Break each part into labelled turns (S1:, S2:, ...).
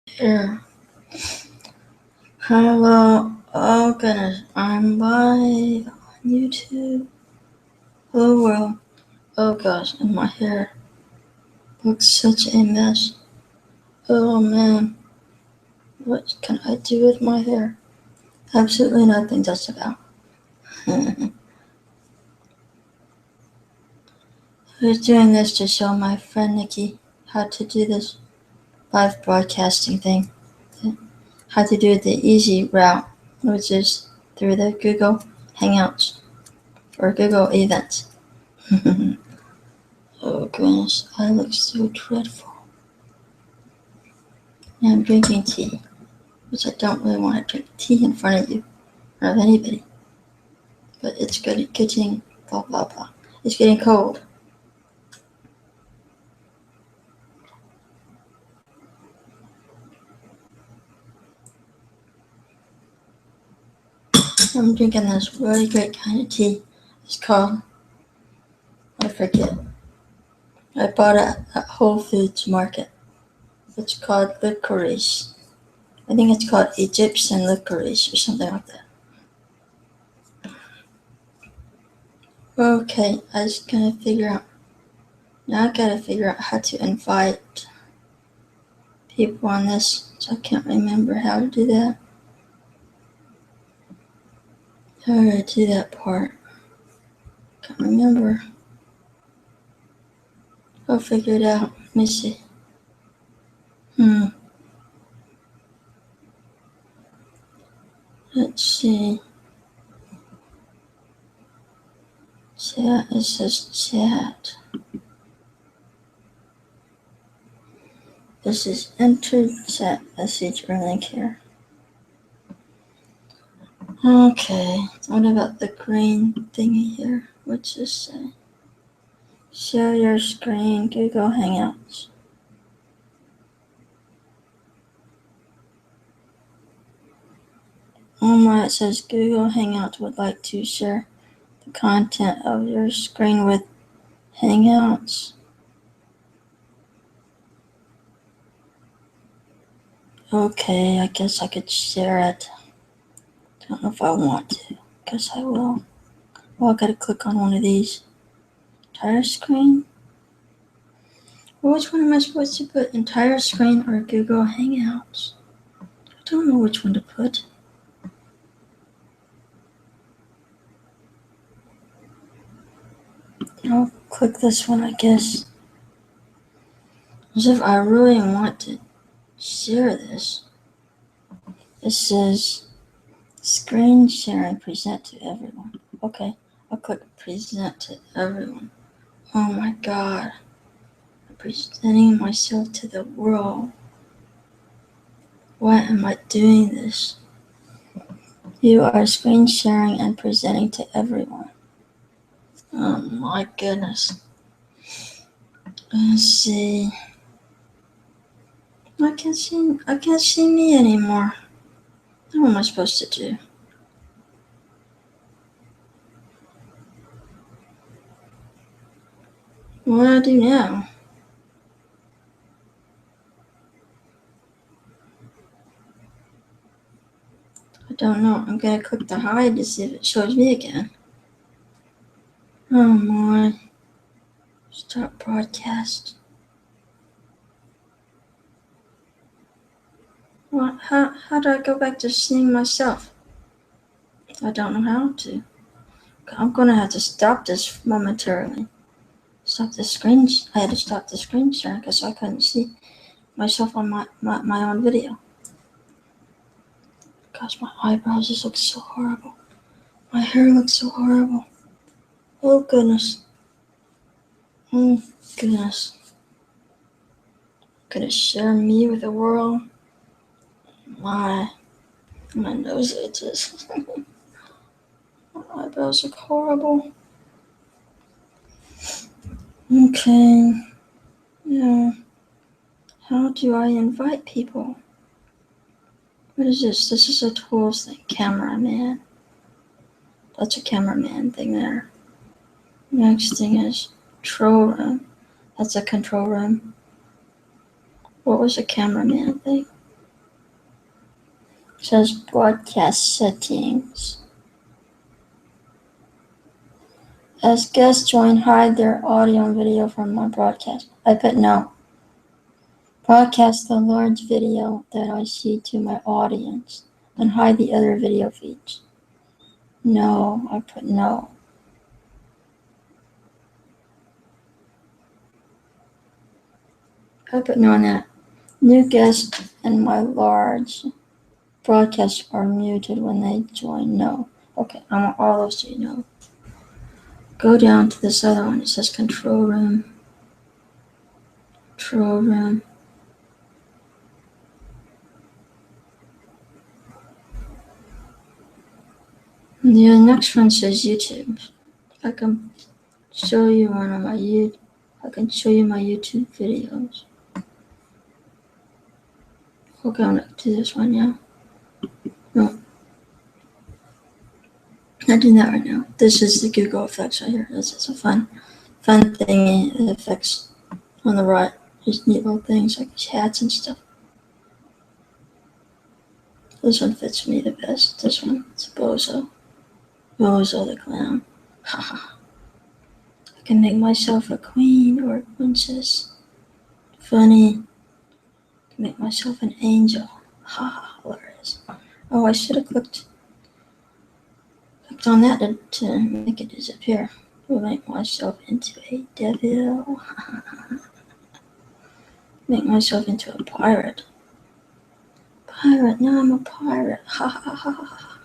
S1: Here. Hello. Oh goodness. I'm live on YouTube. Hello world. Oh gosh, and my hair looks such a mess. Oh man. What can I do with my hair? Absolutely nothing just about. I was doing this to show my friend Nikki how to do this live broadcasting thing. How to do it the easy route, which is through the Google Hangouts or Google Events. Oh goodness, I look so dreadful. And I'm drinking tea, which I don't really want to drink tea in front of you or of anybody. But it's getting blah blah blah. It's getting cold. I'm drinking this really great kind of tea. It's called, I forget. I bought it at Whole Foods Market. It's called licorice. I think it's called Egyptian licorice or something like that. Okay, I just gotta figure out. Now I gotta figure out how to invite people on this. So I can't remember how to do that. How do I do that part? Can't remember. I'll figure it out. Let me see. Let's see. Chat. It says chat. This is enter chat message or link here. Okay. What about the green thingy here? What's this say? Share your screen. Google Hangouts. Oh my, it says Google Hangouts would like to share the content of your screen with Hangouts. Okay, I guess I could share it. Don't know if I want to. Guess I will. Well, I gotta click on one of these. Entire screen? Well, which one am I supposed to put? Entire screen or Google Hangouts? I don't know which one to put. I'll click this one, I guess. As if I really want to share this. It says screen sharing, present to everyone. Okay, I'll click present to everyone. Oh my god. I'm presenting myself to the world. Why am I doing this? You are screen sharing and presenting to everyone. Oh my goodness. Let's see. I can't see me anymore. What am I supposed to do? What do I do now? I don't know. I'm gonna click the hide to see if it shows me again. Oh my. Stop broadcast. What? How do I go back to seeing myself? I don't know how to. I'm gonna have to stop this momentarily. Stop the screen. I had to stop the screen share because I couldn't see myself on my own video. Gosh, my eyebrows just look so horrible. My hair looks so horrible. Oh goodness. Oh goodness. Gonna share me with the world. My nose itches. My eyebrows look horrible. Okay. Yeah. How do I invite people? What is this? This is a tools thing. Cameraman. That's a cameraman thing there. Next thing is control room. That's a control room. What was a cameraman thing? says broadcast settings. As guests join, hide their audio and video from my broadcast. I put no. Broadcast the large video that I see to my audience and hide the other video feeds. No, I put no. I put no on that. New guests and my large broadcasts are muted when they join. No. Okay, I want all those to be no. Go down to this other one. It says control room. Control room. The next one says YouTube. I can show you one of my YouTube. I can show you my YouTube videos. Okay, I'm gonna do this one now. No, not doing that right now. This is the Google effects right here. This is a fun thing. The effects on the right. These neat little things like hats and stuff. This one fits me the best. This one, it's Bozo. Bozo the clown. Haha. I can make myself a queen or a princess. Funny. I can make myself an angel. Haha, hilarious. Oh, I should have clicked on that to make it disappear. I'll make myself into a devil. Make myself into a pirate. Pirate, now I'm a pirate. Ha ha ha ha.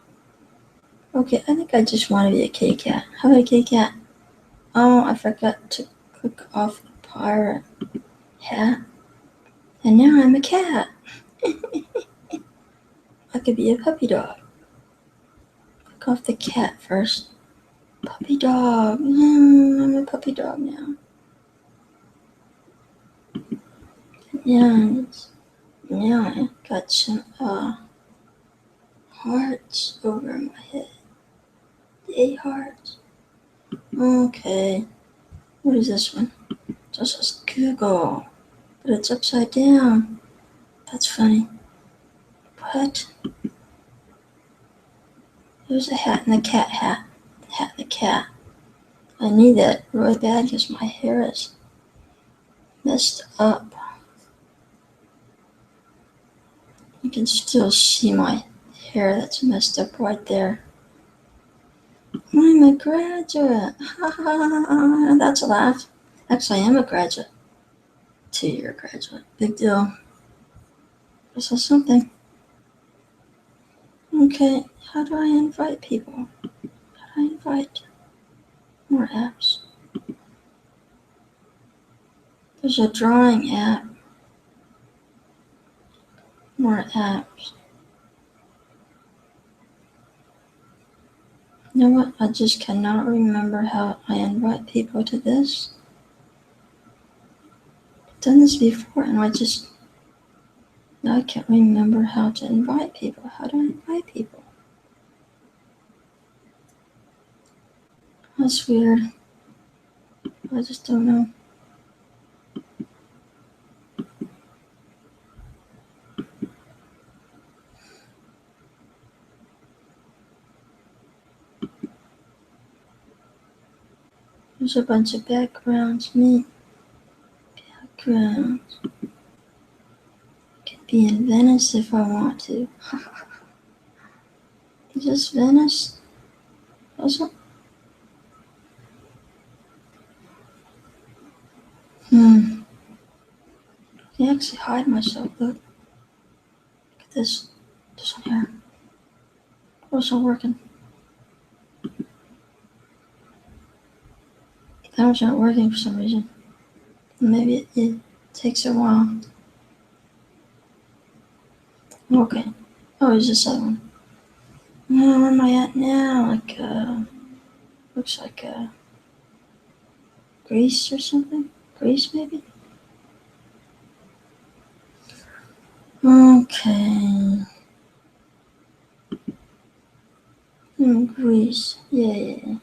S1: Okay, I think I just want to be a kitty cat. How about a kitty cat? Oh, I forgot to click off the pirate hat. And now I'm a cat. I could be a puppy dog. Click off the cat first. Puppy dog. I'm a puppy dog now. Yeah, now I got some hearts over my head. Yay, hearts. Okay. What is this one? This is Google. But it's upside down. That's funny. What? There's a hat and the cat hat. The hat and the cat. I need that really bad because my hair is messed up. You can still see my hair that's messed up right there. I'm a graduate. Ha ha ha. That's a laugh. Actually, I am a graduate. 2-year graduate. Big deal. This is something. Okay, how do I invite people? How do I invite more apps? There's a drawing app. More apps. You know what? I just cannot remember how I invite people to this. I've done this before and I can't remember how to invite people. How do I invite people? That's weird. I just don't know. There's a bunch of backgrounds. Me. Backgrounds. I could be in Venice if I want to. Is this Venice? Also? I can actually hide myself. Look. Look at this. This one here. Also working. That one's not working for some reason. Maybe it takes a while. Okay. Oh, is this other one? Where am I at now? Like, looks like, Greece or something? Greece, maybe? Okay. Greece. Yeah.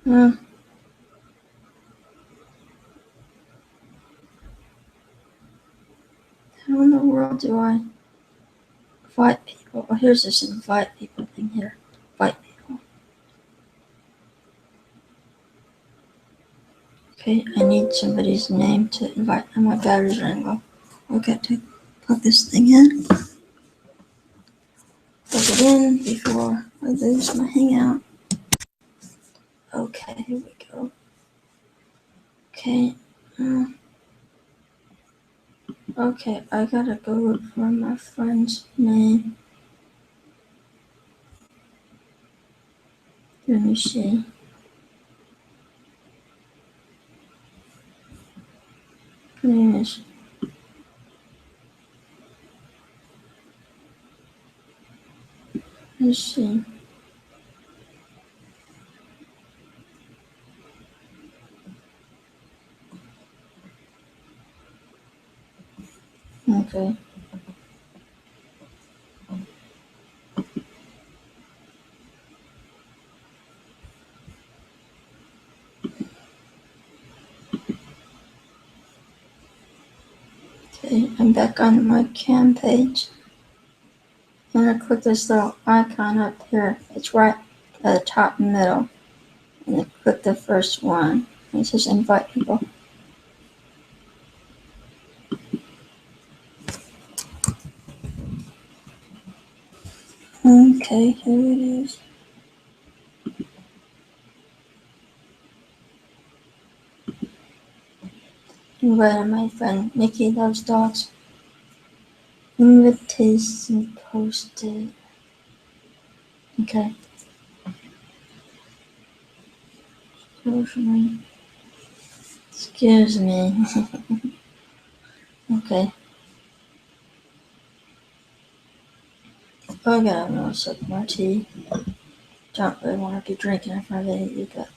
S1: That How in the world do I invite people? Oh, here's this invite people thing here. Invite people. Okay, I need somebody's name to invite them. My battery's running low. I'll get to plug this thing in. Plug it in before I lose my hangout. Okay, here we go. Okay. Okay, I gotta go look for my friend's name. Let me see. Her name is. Let's see. Okay. Okay, I'm back on my cam page. I'm gonna click this little icon up here. It's right at the top middle. And then click the first one. It says invite people. Okay, here it is. Invited my friend Nikki loves dogs. Invitation posted. Okay. Excuse me. Okay. Oh, I gotta have a sip more tea. Don't really want to be drinking in front of you, but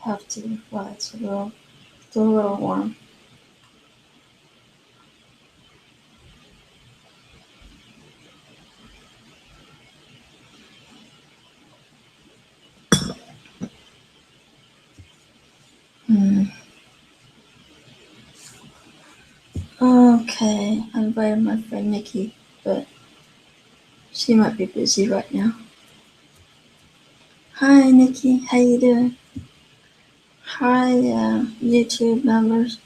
S1: I have to while it's still a little warm. Okay, I invited my friend Nikki, but she might be busy right now. Hi, Nikki. How you doing? Hi, YouTube members.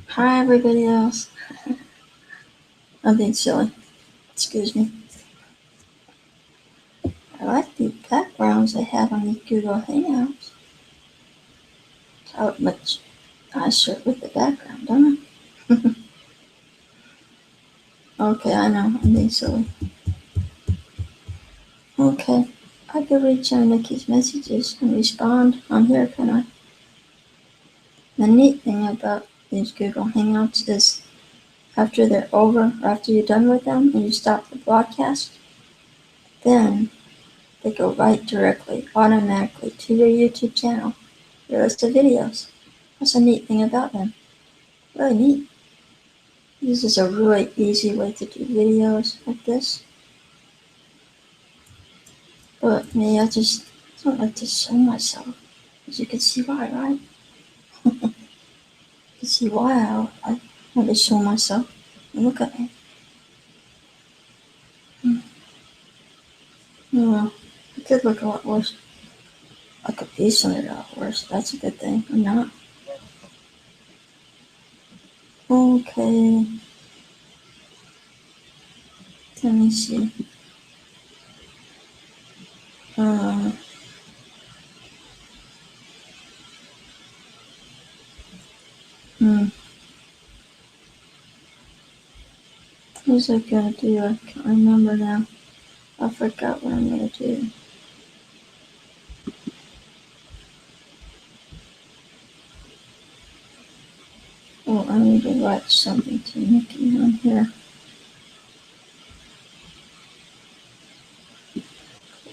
S1: Hi, everybody else. I'm being silly. Excuse me. I like the backgrounds they have on these Google Hangouts. I look much nicer with the background, don't I? Okay, I know. I'm being silly. Okay. I can reach Nikki's messages and respond on here, can I? The neat thing about these Google Hangouts is after they're over, or after you're done with them and you stop the broadcast, then they go right directly, automatically to your YouTube channel, your list of videos. That's a neat thing about them. Really neat. This is a really easy way to do videos like this. But me, I just don't like to show myself. As you can see why, right? You can see why I want to show myself. And look at me. Well, I could look a lot worse. I could be something a lot worse. That's a good thing. I'm not. Okay. Let me see. Uh, hmm. What was I gonna do? I can't remember now. I forgot what I'm gonna do. Oh, I need to write something to Nikki on here.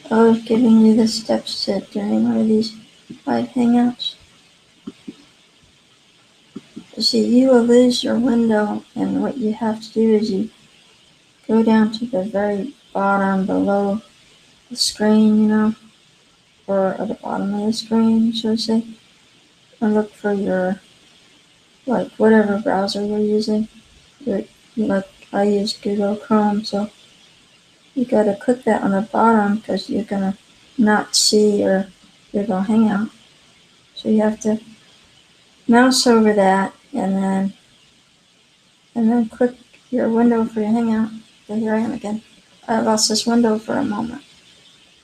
S1: I was giving you the steps to doing one of these live hangouts. You see, you will lose your window, and what you have to do is you go down to the very bottom below the screen, or at the bottom of the screen, should I say, and look for your, like, whatever browser you're using. Look, I use Google Chrome, so you gotta click that on the bottom because you're gonna not see your Google Hangout. So you have to mouse over that and then click your window for your Hangout. So here I am again. I lost this window for a moment,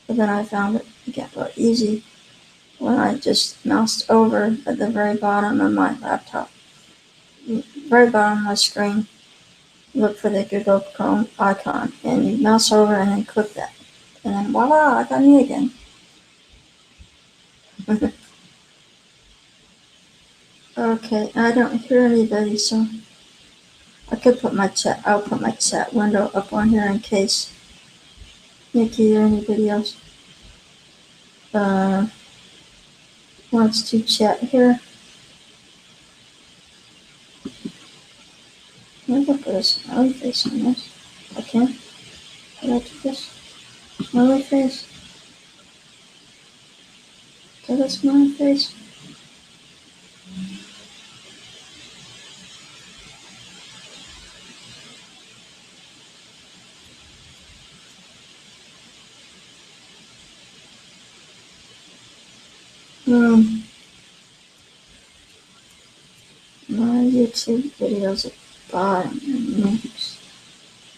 S1: but then I found it again real easy when I just moused over at the very bottom of my laptop, very bottom of my screen. Look for the Google Chrome icon and you mouse over and then click that. And then voila, I got me again. Okay, I don't hear anybody, so I'll put my chat window up on here in case Nikki or anybody else uh, wants to chat here. Maybe I'll put a smiley face on this. Okay, how do I do this? Smiley face. Is that a smiley face? My YouTube videos at the bottom and links.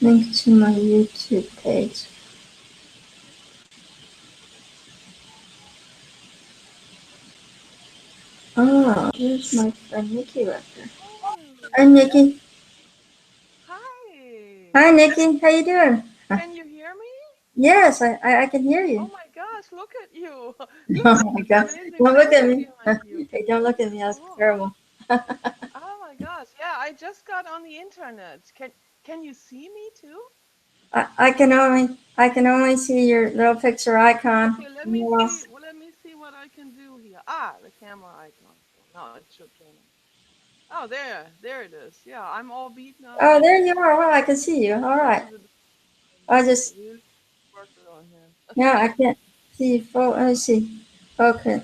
S1: Link to my YouTube page. Oh, there's my friend Nikki right there. Hi, Nikki.
S2: Hi.
S1: Hi, Nikki. How you doing?
S2: Can you hear me?
S1: Yes, I can hear
S2: Oh
S1: you.
S2: my gosh, look at you. Look
S1: Oh
S2: at
S1: my
S2: this
S1: God.
S2: amazing
S1: Don't look at
S2: photo
S1: me.
S2: behind you.
S1: Hey, don't look at me. That's
S2: Oh,
S1: terrible.
S2: oh my gosh. Yeah, I just got on the internet. Can you see me too?
S1: I can only see your little picture icon.
S2: Okay, let me see.
S1: Yes.
S2: Well, let me see what I can do here. Ah, the camera icon. Now it should turn on. Oh, there it is. Yeah, I'm all beat now.
S1: Oh,
S2: Let
S1: there
S2: me
S1: you
S2: see.
S1: are. Well, I can see you. All right.
S2: This is
S1: I
S2: a
S1: just
S2: really worker on here.
S1: yeah, I can't see you full. Let me see. Okay.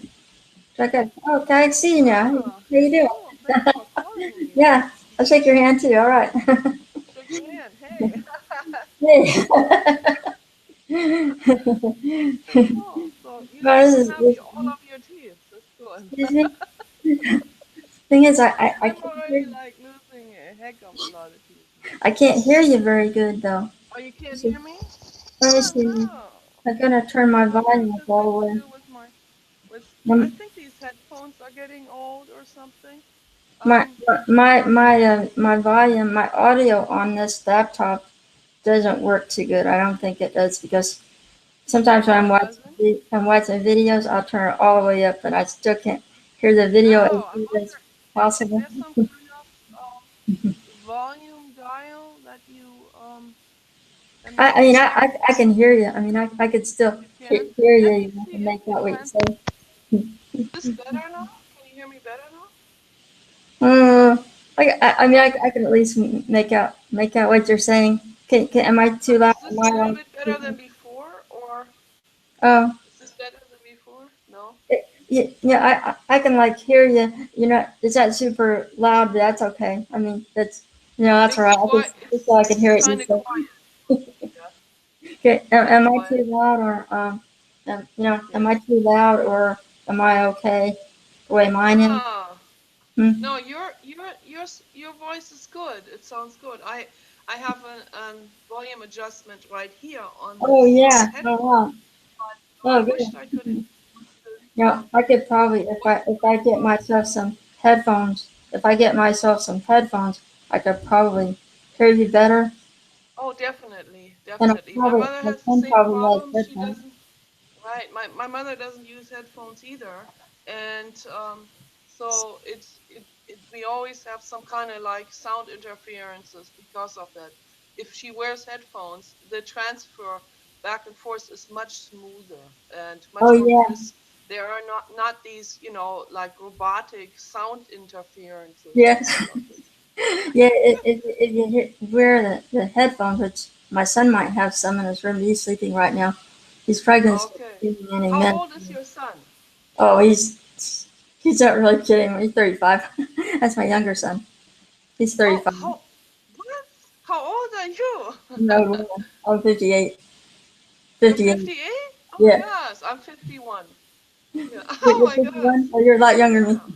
S1: Okay. Okay, I see you now. Hey,
S2: Ah,
S1: how you doing?
S2: cool. Thanks for calling me.
S1: Yeah, I'll shake your hand too. All right.
S2: Shake your hand. Hey.
S1: Hey.
S2: Oh, so you
S1: Well,
S2: still have
S1: this
S2: all of your teeth. That's good.
S1: excuse me. Thing is, I
S2: I'm
S1: can't hear
S2: already
S1: you.
S2: like losing a heck of a lot of teeth now.
S1: I can't hear you very good though.
S2: Oh, you can't
S1: So,
S2: hear me?
S1: let me
S2: Oh
S1: see.
S2: no.
S1: I'm gonna turn
S2: I
S1: my
S2: wonder if
S1: volume up
S2: this
S1: all
S2: has
S1: the
S2: to
S1: way.
S2: do with with I
S1: Um,
S2: think these headphones are getting old or something.
S1: My
S2: Um,
S1: my volume, my audio on this laptop doesn't work too good. I don't think it does because sometimes when
S2: oh, it doesn't?
S1: I'm watching videos, I'll turn it all the way up, but I still can't hear the video as
S2: Oh, I
S1: good as
S2: wonder if
S1: possible.
S2: there's some kind of volume dial that you let me
S1: I mean,
S2: see.
S1: I can hear you. I mean, I could still
S2: You can?
S1: hear you.
S2: Let me
S1: You know,
S2: see
S1: and
S2: if
S1: make
S2: you
S1: out what you
S2: can.
S1: say.
S2: Is this better now? Can you hear me better now?
S1: Uh, I mean,
S2: Okay.
S1: I can at least make out what you're saying. Am I
S2: So
S1: too loud?
S2: is
S1: Am
S2: this
S1: I
S2: a little
S1: on
S2: bit better
S1: speaker?
S2: than before, or
S1: Oh,
S2: is this better than before? No.
S1: yeah, yeah. I can like hear you. You know, it's not super loud, but that's okay. I mean, that's all
S2: It's
S1: right.
S2: quiet.
S1: Just so I can hear
S2: It's
S1: what you
S2: kind of
S1: say.
S2: quiet. Yeah,
S1: Okay,
S2: kind of
S1: am I
S2: quiet.
S1: too loud or am
S2: Yeah.
S1: I too loud or am I okay the way mine is?
S2: Ah.
S1: Hmm?
S2: No, your voice is good. It sounds good. I have an volume adjustment right here on
S1: Oh
S2: this
S1: yeah. Oh
S2: headphone.
S1: wow.
S2: I
S1: Oh
S2: wished
S1: good.
S2: I could
S1: Yeah, I could probably
S2: voice
S1: if I get
S2: control.
S1: myself some headphones. If I get myself some headphones, I could probably hear you better.
S2: Oh, definitely,
S1: And
S2: definitely. My mother
S1: my
S2: has the
S1: son
S2: same
S1: probably likes
S2: problem. She
S1: headphones.
S2: doesn't. Right. My mother doesn't use headphones either, and so we always have some kind of like sound interferences because of that. If she wears headphones, the transfer back and forth is much smoother and
S1: Oh
S2: much more
S1: yeah,
S2: crisp. There are not these, like robotic sound interferences
S1: yeah,
S2: because of it.
S1: yeah. If you wear the headphones, which my son might have some in his room, he's sleeping right now. He's probably gonna start
S2: Okay.
S1: sleeping any
S2: How
S1: minute.
S2: old is your son?
S1: Oh, he's not really kidding. He's 35. That's my younger son. He's
S2: Oh,
S1: 35.
S2: how what? old are you?
S1: No, I'm 58.
S2: You're
S1: 58.
S2: 58? Oh my
S1: Yeah.
S2: gosh, I'm 51. Yeah. Oh
S1: You're
S2: my gosh.
S1: 51? Oh, you're a lot younger than
S2: Yeah.
S1: me.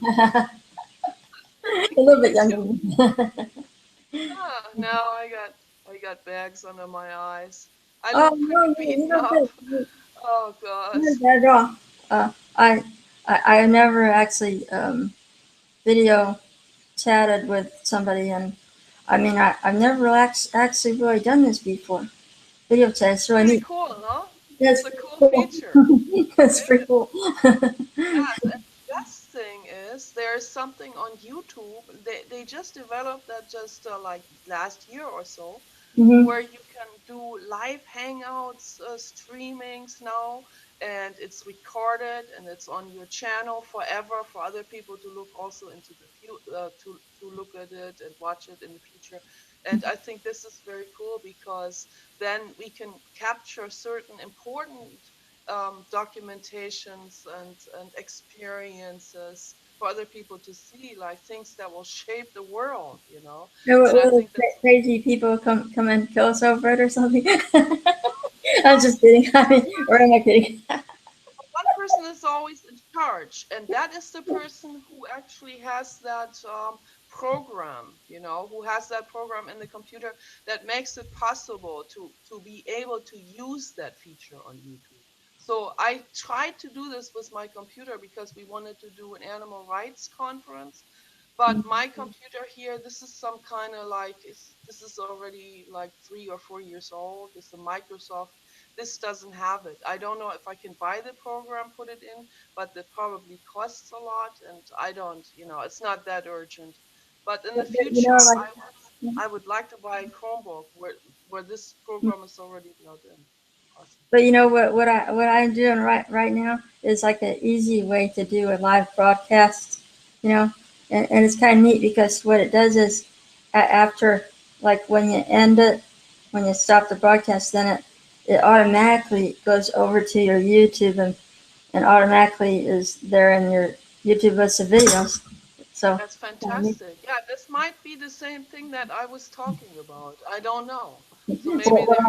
S1: A little bit
S2: Me
S1: younger
S2: too.
S1: than me.
S2: Ah, now I got bags under my eyes. I
S1: Oh,
S2: look pretty
S1: no, you
S2: beaten
S1: don't
S2: up.
S1: get it.
S2: Oh
S1: You're
S2: gosh.
S1: not bad at all. Uh, I, I never actually video chatted with somebody, and I mean, I've never actually really done this before. Video chat, it's really
S2: Pretty
S1: neat.
S2: cool, huh?
S1: That's
S2: It's a
S1: pretty
S2: cool
S1: cool.
S2: feature.
S1: That's
S2: It
S1: pretty
S2: is.
S1: cool.
S2: Yes, and the best thing is there's something on YouTube. They just developed that just like last year or so,
S1: Hmm.
S2: where you can do live hangouts, streamings now, and it's recorded and it's on your channel forever for other people to look also into the to look at it and watch it in the future. And I think this is very cool because then we can capture certain important documentations and experiences for other people to see, like things that will shape the world, you know.
S1: No,
S2: And I think that's
S1: crazy people come and kill us over it or something. I'm just kidding. I mean, or am I kidding?
S2: one person is always in charge, and that is the person who actually has that program, you know, who has that program in the computer that makes it possible to be able to use that feature on YouTube. So I tried to do this with my computer because we wanted to do an animal rights conference. But my computer here, this is some kind of like, this is already like 3 or 4 years old. It's a Microsoft. This doesn't have it. I don't know if I can buy the program, put it in, but it probably costs a lot, and I don't, it's not that urgent. But in the
S1: You
S2: future,
S1: know,
S2: I would like to buy a Chromebook where this program is already built in. Awesome.
S1: but you know what I'm doing right now is like an easy way to do a live broadcast. You know, and it's kind of neat because what it does is after, like, when you end it, when you stop the broadcast, then it automatically goes over to your YouTube, and automatically is there in your YouTube list of videos. So
S2: That's fantastic. Yeah, this might be the same thing that I was talking about. I don't know. So maybe they're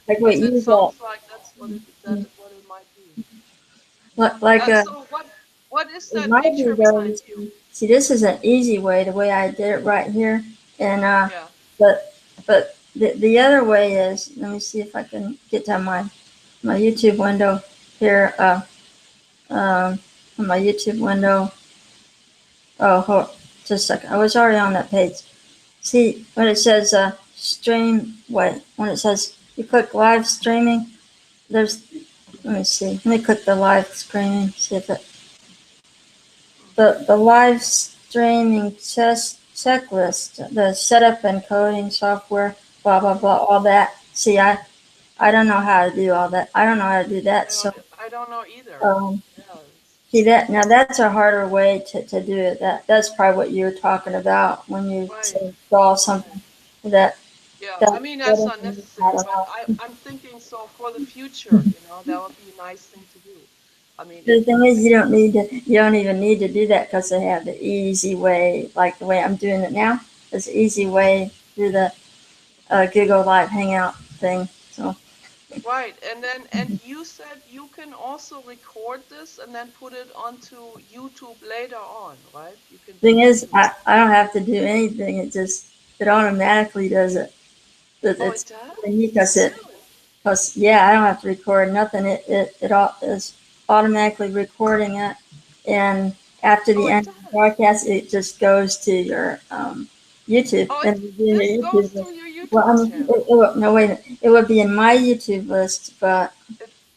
S1: like what
S2: because it
S1: you
S2: sounds like that's what it might be.
S1: like
S2: So what is
S1: it
S2: that
S1: might be
S2: feature
S1: though.
S2: behind you?
S1: See, this is an easy way, the way I did it right here, and
S2: Yeah.
S1: but the other way is, let me see if I can get to my YouTube window here. Um, on my YouTube window. Oh, hold, just a second. I was already on that page. See when it says stream. What when it says you click live streaming? There's, let me see. Let me click the live streaming. See if it the live streaming checklist, the setup and coding software, blah blah blah, all that. See, I don't know how to do all that. I don't know how to do that. So
S2: I don't know either.
S1: um,
S2: Yeah.
S1: see that now that's a harder way to do it. That's probably what you were talking about when you
S2: Right.
S1: said install
S2: Right.
S1: something that
S2: Yeah. I
S1: that
S2: mean
S1: that
S2: that's not
S1: information I
S2: necessary,
S1: don't
S2: but
S1: know.
S2: I'm thinking so for the future, that would be a nice thing to do. I mean
S1: The
S2: if
S1: thing is, you don't even need to do that because they have the easy way, like the way I'm doing it now. It's the easy way through the Google Live Hangout thing. So
S2: right, and you said you can also record this and then put it onto YouTube later on, right? You can do
S1: thing
S2: that
S1: is,
S2: too.
S1: I don't have to do anything. It automatically does it.
S2: Oh, it
S1: It's really neat
S2: does?
S1: because
S2: Really?
S1: yeah, I don't have to record nothing. It all is automatically recording it, and after
S2: Oh,
S1: the
S2: it
S1: end of the
S2: does.
S1: broadcast, it just goes to your YouTube,
S2: Oh,
S1: and it'll be in
S2: this
S1: your
S2: goes
S1: YouTube
S2: to
S1: list.
S2: your
S1: Well, I
S2: YouTube
S1: mean,
S2: channel.
S1: no, wait a minute. It would be in my YouTube list, but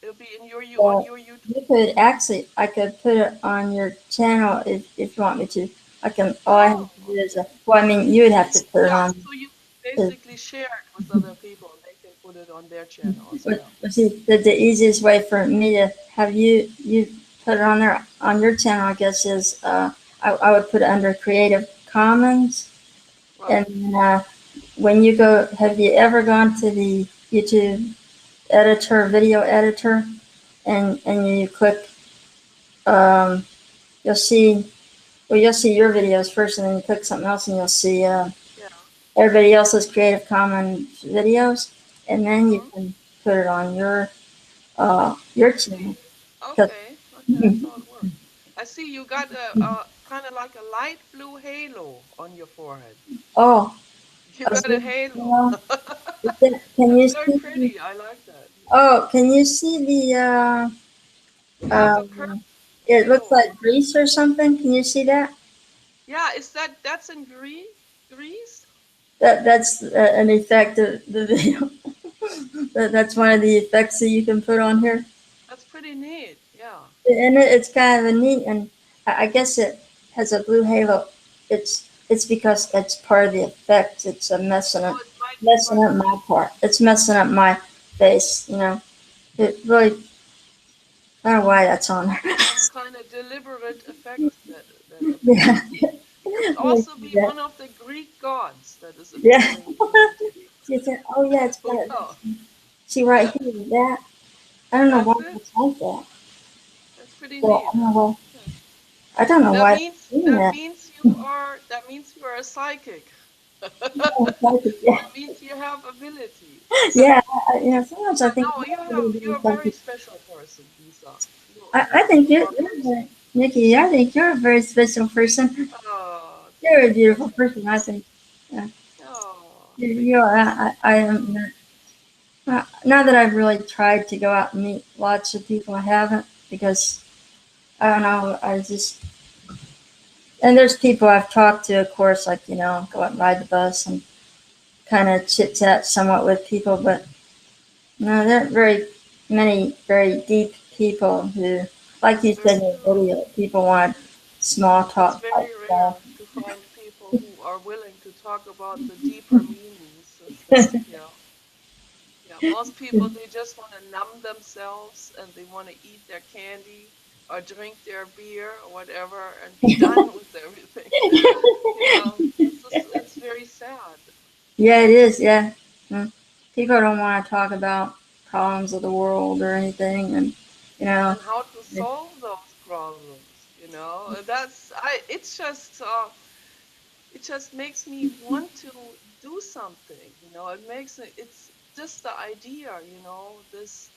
S2: It'll be in your on
S1: uh,
S2: your YouTube.
S1: you could actually, I could put it on your channel if you want me to. I can. All I have
S2: Oh,
S1: to do is,
S2: okay.
S1: well, I mean, you would have to put it
S2: Yeah,
S1: on.
S2: so you
S1: To,
S2: basically share it with other people and they can put it on their channel as well.
S1: see, the easiest way for me to have you put it on there on your channel, I guess, is I would put it under Creative Commons, and
S2: Right.
S1: when you go, have you ever gone to the YouTube editor, video editor, and you click, um, you'll see, well, you'll see your videos first, and then you click something else, and you'll see
S2: Yeah.
S1: everybody else's Creative Commons videos, and then you
S2: Hmm.
S1: can put it on your
S2: I see.
S1: channel. 'Cause-
S2: Okay, okay, that's how it works. I see you got a kind of like a light blue halo on your forehead.
S1: oh,
S2: You
S1: I was
S2: got a
S1: reading,
S2: halo.
S1: can
S2: That's
S1: you
S2: very
S1: see?
S2: pretty. I like that.
S1: Oh, can you see the
S2: You have a purple
S1: um? It looks
S2: halo.
S1: like grease or something. Can you see that?
S2: Yeah, is that's in Greece?
S1: That's an effect of the video. That's one of the effects that you can put on here,
S2: That's pretty neat. Yeah.
S1: and it's kind of a neat. And I guess it has a blue halo. It's because it's part of the effect. It's a
S2: Oh, it might be part
S1: messing
S2: of
S1: up
S2: it.
S1: my part. It's messing up my face. You know, it really. I don't know why that's on there.
S2: Some kind of deliberate effect that
S1: Yeah,
S2: appears. It could
S1: yeah,
S2: also be one of the Greek gods that is
S1: yeah.
S2: appearing in the video.
S1: She said, "Oh yeah, it's
S2: Who
S1: got it.
S2: knows?
S1: See right here, that I don't know why
S2: That's it.
S1: it's like that.
S2: That's pretty
S1: So
S2: neat, huh? Yeah.
S1: I don't know
S2: That
S1: why it's
S2: means
S1: doing
S2: that
S1: that.
S2: means you are a psychic.
S1: Yeah,
S2: That means you have abilities.
S1: yeah. Sometimes I
S2: But
S1: think
S2: no,
S1: maybe
S2: you're a very
S1: something.
S2: special person, Lisa. You
S1: I
S2: you
S1: think
S2: you
S1: you're,
S2: are
S1: you're
S2: very
S1: very,
S2: special.
S1: Nikki. I think you're a very special person.
S2: Oh,
S1: You're a
S2: that's
S1: beautiful
S2: very
S1: person. I
S2: nice.
S1: think. Yeah.
S2: Oh,
S1: You
S2: thank
S1: are.
S2: you.
S1: I am. Now that I've really tried to go out and meet lots of people, I haven't because I don't know. I just and there's people I've talked to, of course, like go out and ride the bus and kind of chit chat somewhat with people, but no, there aren't very many very deep people who, like
S2: That's
S1: you said
S2: very
S1: in your
S2: true.
S1: video, people want small
S2: It's
S1: talk type
S2: very
S1: stuff.
S2: rare to find people who are willing to talk about the deeper meanings of this. Yeah. Yeah, most people they just want to numb themselves and they want to eat their candy or drink their beer or whatever and be done with everything. It's very sad.
S1: Yeah, it is. Yeah. Mm. People don't want to talk about problems of the world or anything, and you know,
S2: And how to solve those problems, That's I it just makes me want to do something, it's just the idea, this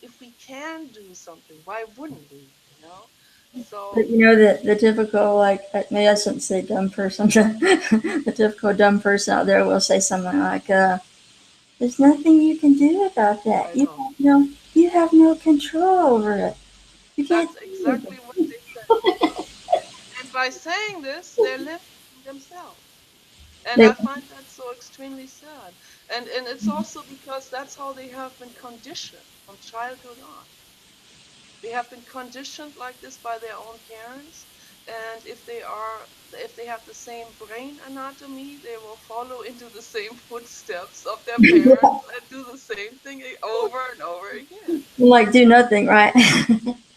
S2: if we can do something, why wouldn't we?
S1: but
S2: So
S1: the typical like maybe I shouldn't say dumb person, the typical dumb person out there will say something like, "There's nothing you can do about that.
S2: I know.
S1: You have no control over it. You can't
S2: That's
S1: do anything."
S2: exactly what they say. And by saying this, they're limiting themselves. And
S1: They,
S2: I find that so extremely sad. And it's also because that's how they have been conditioned from childhood on. They have been conditioned like this by their own parents, and if they have the same brain anatomy, they will follow into the same footsteps of their parents and do the same thing over and over again.
S1: like do nothing, right?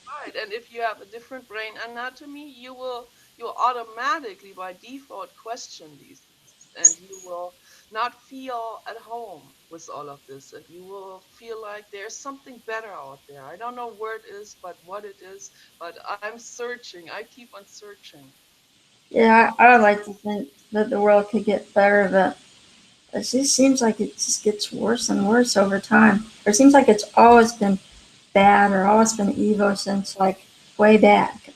S2: Right, and if you have a different brain anatomy, you will automatically by default question these things, and you will not feel at home with all of this, and you will feel like there's something better out there. I don't know where it is, but what it is, but I'm searching. I keep on searching.
S1: Yeah, I would like to think that the world could get better, but it just seems like it just gets worse and worse over time. Or it seems like it's always been bad or always been evil since like way back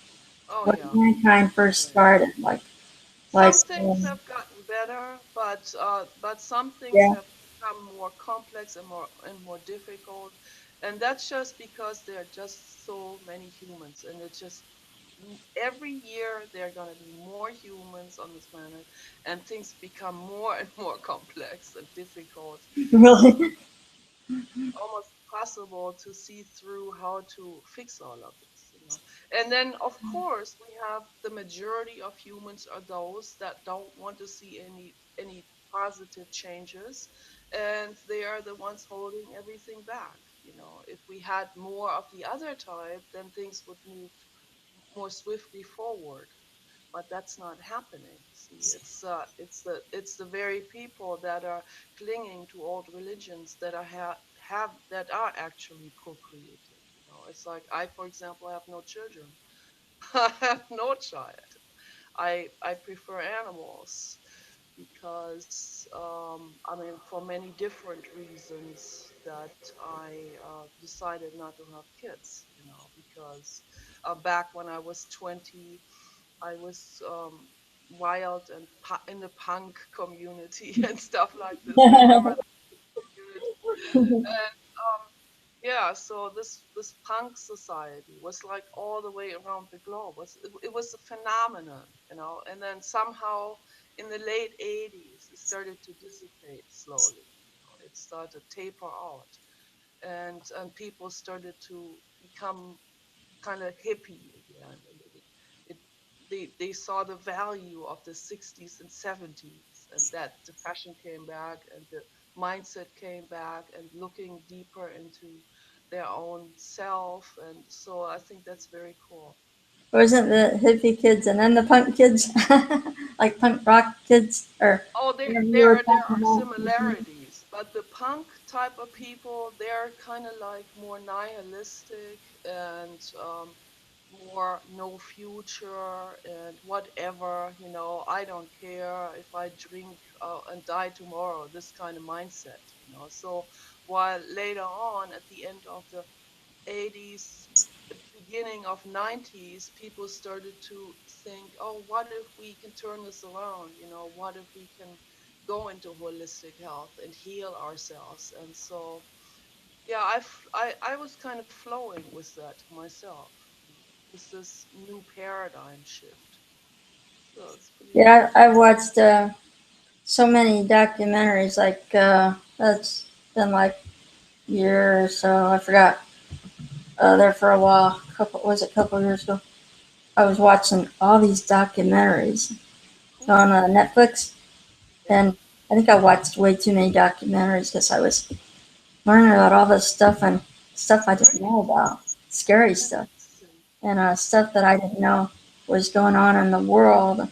S2: Oh
S1: when
S2: yeah.
S1: mankind first
S2: Oh yeah.
S1: started. Like
S2: Some things have gotten better, but some things
S1: yeah,
S2: have become more complex and more difficult, and that's just because there are just so many humans, and it's just every year there are going to be more humans on this planet, and things become more and more complex and difficult, and
S1: really.
S2: almost possible to see through how to fix all of this. And then, of course, we have the majority of humans are those that don't want to see any positive changes, and they are the ones holding everything back. If we had more of the other type, then things would move more swiftly forward, but that's not happening. See, it's the very people that are clinging to old religions that are have that are actually procreating. It's like I, for example, have no children. I have no child. I prefer animals. because I mean, for many different reasons that I decided not to have kids, because back when I was 20, I was wild and in the punk community and stuff like this. Remember the community? And yeah, so this punk society was like all the way around the globe. It was a phenomenon, and then somehow in the late 80s it started to dissipate slowly. It started to taper out, and people started to become kind of hippie again. And it they saw the value of the 60s and 70s, and that the fashion came back and the mindset came back and looking deeper into their own self. And so I think that's very cool.
S1: Wasn't the hippie kids and then the punk kids, like punk rock kids, or
S2: Oh,
S1: whatever you were
S2: there
S1: talking
S2: are
S1: about?
S2: similarities, but the punk type of people, they're kind of like more nihilistic and more no future and whatever, I don't care if I drink and die tomorrow, this kind of mindset. So while later on at the end of the 80s, beginning of 90s, people started to think, oh, what if we can turn this around? What if we can go into holistic health and heal ourselves? And so, yeah, I was kind of flowing with that myself, with this new paradigm shift. So it's pretty
S1: Yeah,
S2: cool.
S1: I've watched so many documentaries. Like that's been like year or so. I forgot. There for a while. Couple was it a couple years ago? I was watching all these documentaries
S2: Cool.
S1: on Netflix,
S2: Yeah.
S1: and I think I watched way too many documentaries because I was learning about all this stuff and stuff I didn't
S2: Very
S1: know about, scary stuff,
S2: interesting.
S1: and stuff that I didn't know was going on in the world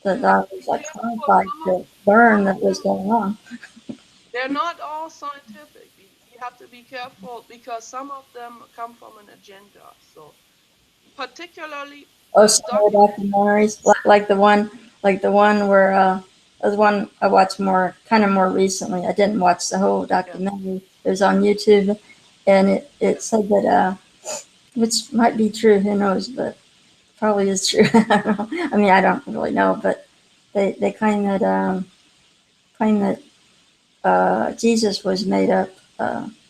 S1: that
S2: Yeah.
S1: I was
S2: Be
S1: like
S2: careful.
S1: horrified to learn
S2: Some of
S1: that was
S2: them,
S1: going on.
S2: they're not all scientific. You have to be careful because some of them come from an agenda. So particularly
S1: Oh,
S2: the
S1: some of the documentaries,
S2: documentaries.
S1: like the one where there's one I watched more, kind of more recently. I didn't watch the whole
S2: Yeah,
S1: documentary. It was on YouTube, and it
S2: yeah.
S1: said that which might be true. Who knows? But probably is true. I don't know. I mean, I don't really know, but they claim that Jesus was made up.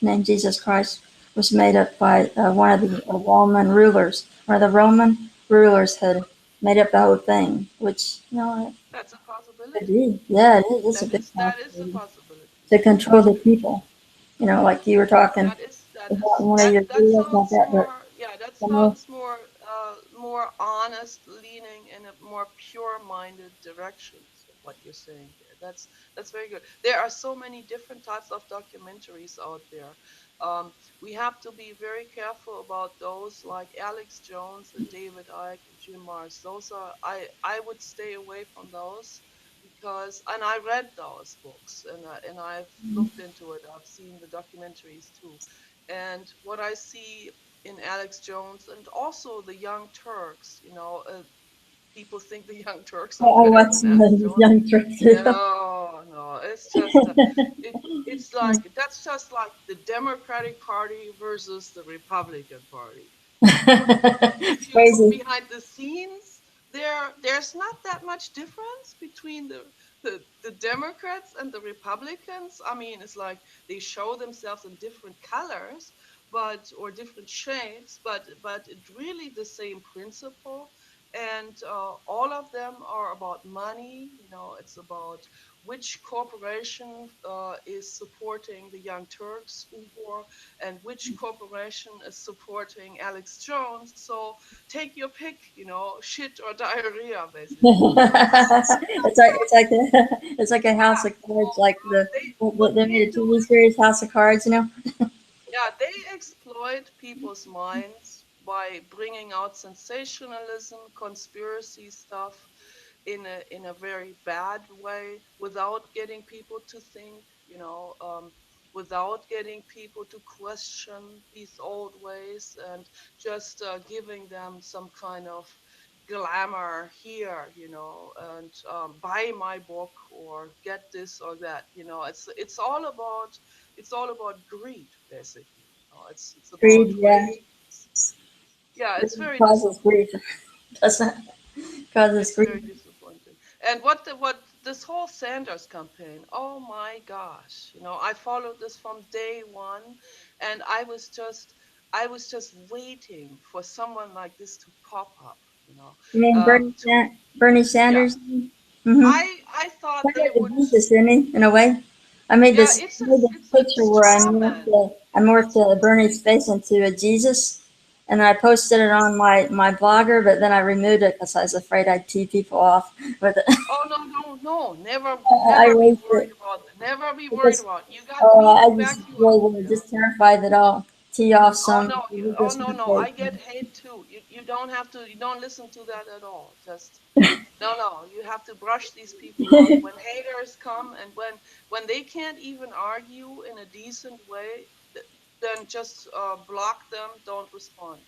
S1: Named Jesus Christ was made up by one of the Roman rulers. One of the Roman rulers had made up the whole thing, which
S2: That's a
S1: could
S2: possibility.
S1: be. Yeah, it is. It's a big
S2: That is a
S1: possibility
S2: possibility.
S1: to control
S2: That's
S1: the
S2: very
S1: people.
S2: true.
S1: Like you were talking about
S2: That
S1: one of your
S2: that
S1: videos, not
S2: sounds
S1: that, but
S2: more, yeah, that
S1: some of
S2: sounds more honest, leaning in a more pure-minded direction. So what you're saying there, that's very good. There are so many different types of documentaries out there. We have to be very careful about those like Alex Jones and David Icke and Jim Mars. Those are I would stay away from those because, and I read those books, and I've looked into it. I've seen the documentaries too, and what I see in Alex Jones and also the Young Turks, people think the Young Turks are
S1: I
S2: better
S1: watched
S2: than
S1: some of
S2: Alex
S1: the
S2: Jones.
S1: young Turks video.
S2: No, no, it's just it's like that's just like the Democratic Party versus the Republican Party.
S1: It's
S2: If you look
S1: crazy.
S2: behind the scenes, there's not that much difference between the Democrats and the Republicans. I mean, it's like they show themselves in different colors, or different shapes, but it really the same principle. And all of them are about money. It's about which corporation is supporting the Young Turks, Uyghur, and which corporation is supporting Alex Jones. So take your pick, shit or diarrhea, basically.
S1: it's like a house
S2: Yeah.
S1: of
S2: So
S1: cards, like
S2: they what
S1: they
S2: they
S1: made a
S2: do
S1: TV
S2: is,
S1: series House of Cards, you know.
S2: yeah, they exploit people's minds by bringing out sensationalism, conspiracy stuff in a very bad way, without getting people to think, without getting people to question these old ways, and just giving them some kind of glamour here, and buy my book or get this or that. It's all about greed, basically. It's about
S1: Greed, yeah.
S2: greed. Yeah, it's
S1: Greed
S2: very
S1: causes grief.
S2: disappointing.
S1: Doesn't causes
S2: It's
S1: grief.
S2: very disappointing. And what this whole Sanders campaign, oh my gosh, I followed this from day one, and I was just waiting for someone like this to pop up,
S1: You mean
S2: to
S1: Bernie
S2: yeah.
S1: Sanders? Mm-hmm.
S2: I thought
S1: Kind
S2: they
S1: of
S2: would.
S1: like Jesus, isn't he? In a way.
S2: Yeah,
S1: I made this
S2: it's a
S1: picture where
S2: straw man.
S1: I morphed Bernie's face into a Jesus, and I posted it on my blogger, but then I removed it because I was afraid I'd tee people off with it.
S2: Oh no, no, no! Never,
S1: I
S2: never be
S1: erased
S2: worried
S1: it
S2: about it. Never be worried
S1: because
S2: about it. You got me to
S1: I just
S2: back you
S1: really
S2: up.
S1: was just terrified that I'll tee off
S2: Oh
S1: some
S2: no, oh
S1: religious
S2: no, no! I
S1: mistake.
S2: get hate too. You don't have to. You don't listen to that at all. Just no, no. You have to brush these people off. When haters come and when they can't even argue in a decent way, then just block them. Don't respond.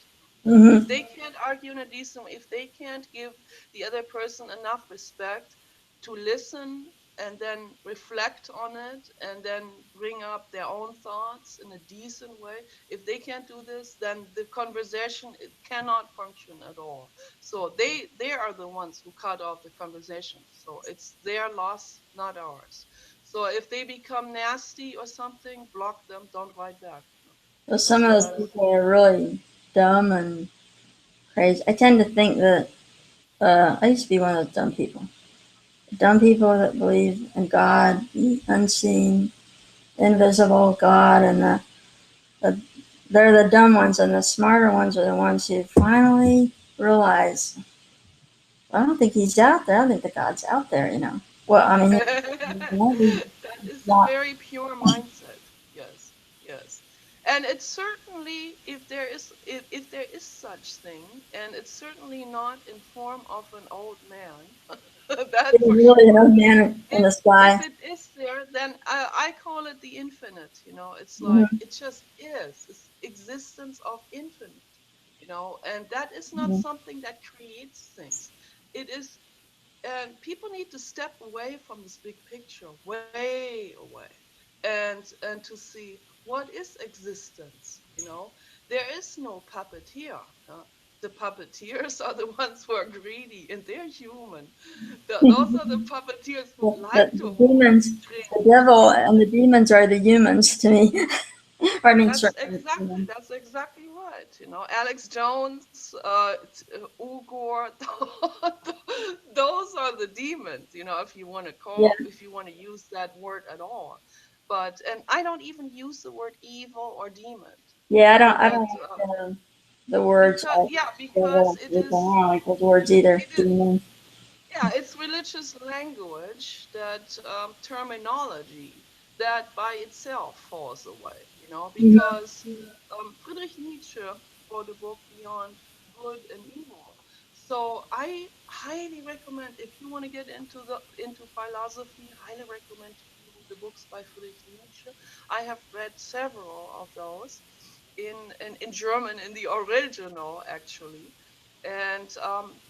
S2: If
S1: Hmm.
S2: they can't argue in a decent way, if they can't give the other person enough respect to listen and then reflect on it and then bring up their own thoughts in a decent way, if they can't do this, then the conversation, it cannot function at all. So they are the ones who cut off the conversation. So it's their loss, not ours. So if they become nasty or something, block them. Don't write back.
S1: So some of
S2: So
S1: those
S2: that is.
S1: people are really dumb and crazy. I tend to think that I used to be one of those dumb people. Dumb people that believe in God, the unseen, invisible God, and the they're the dumb ones, and the smarter ones are the ones who finally realize, I don't think he's out there. I think the God's out there. Well, I mean,
S2: That is a
S1: not.
S2: very pure mindset. Yes, yes. And it's certainly, if there is such thing, and it's certainly not in form of an old man, that
S1: He's
S2: for
S1: really an
S2: sure.
S1: old man in
S2: If
S1: the
S2: if
S1: sky.
S2: it is there, then I call it the infinite. It's like
S1: Hmm.
S2: it just is. It's existence of infinite. And that is not
S1: Hmm.
S2: something that creates things. It is, and people need to step away from this big picture, way away, and to see what is existence. There is no puppeteer. The puppeteers are the ones who are greedy, and they're human. Those are the puppeteers who like
S1: The
S2: to hold
S1: demons,
S2: strings.
S1: the devil, and the demons are the humans to me. I mean,
S2: That's
S1: sorry,
S2: exactly that's exactly right. Alex Jones, Uyghur, those are the demons.
S1: yeah,
S2: If you want to use that word at all. But and I don't even use the word evil or demon.
S1: yeah. I
S2: But
S1: don't like the words.
S2: because yeah, because
S1: I don't like those words either.
S2: it is
S1: Demons.
S2: yeah, it's religious language, that terminology that by itself falls away,
S1: Hmm.
S2: because Friedrich Nietzsche wrote a book Beyond Good and Evil. So I highly recommend, if you want to get into philosophy, highly recommend to you the books by Friedrich Nietzsche. I have read several of those in German, in the original actually. And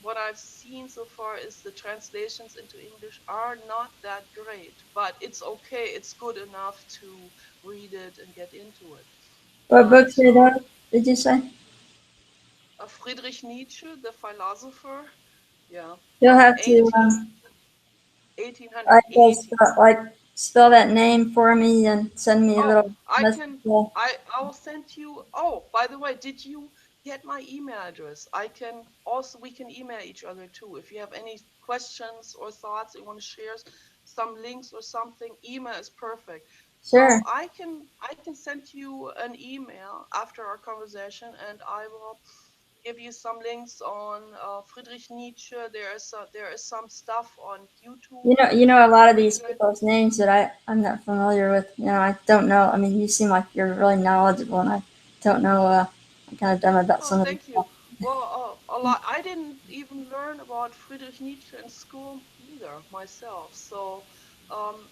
S2: what I've seen so far is the translations into English are not that great, but it's okay. It's good enough to read it and get into it.
S1: What
S2: But
S1: books are those? Did you say?
S2: Friedrich Nietzsche, the philosopher, yeah,
S1: You'll
S2: from
S1: have to
S2: 1880.
S1: spell that name for me and send me a
S2: Oh,
S1: little
S2: I
S1: message.
S2: can.
S1: Yeah.
S2: I will send you. Oh, by the way, did you get my email address? I can also, we can email each other too. If you have any questions or thoughts, you want to share some links or something, email is perfect. So
S1: Sure.
S2: I can send you an email after our conversation, and I will give you some links on Friedrich Nietzsche. There is some stuff on YouTube
S1: You know a lot of
S2: where you
S1: these
S2: can.
S1: people's names that I'm not familiar with. I don't know. I mean, you seem like you're really knowledgeable, and I don't know. I'm kind of dumb about
S2: Oh,
S1: some of this
S2: thank you.
S1: stuff.
S2: Well, a lot. I didn't even learn about Friedrich Nietzsche in school either myself. So, um,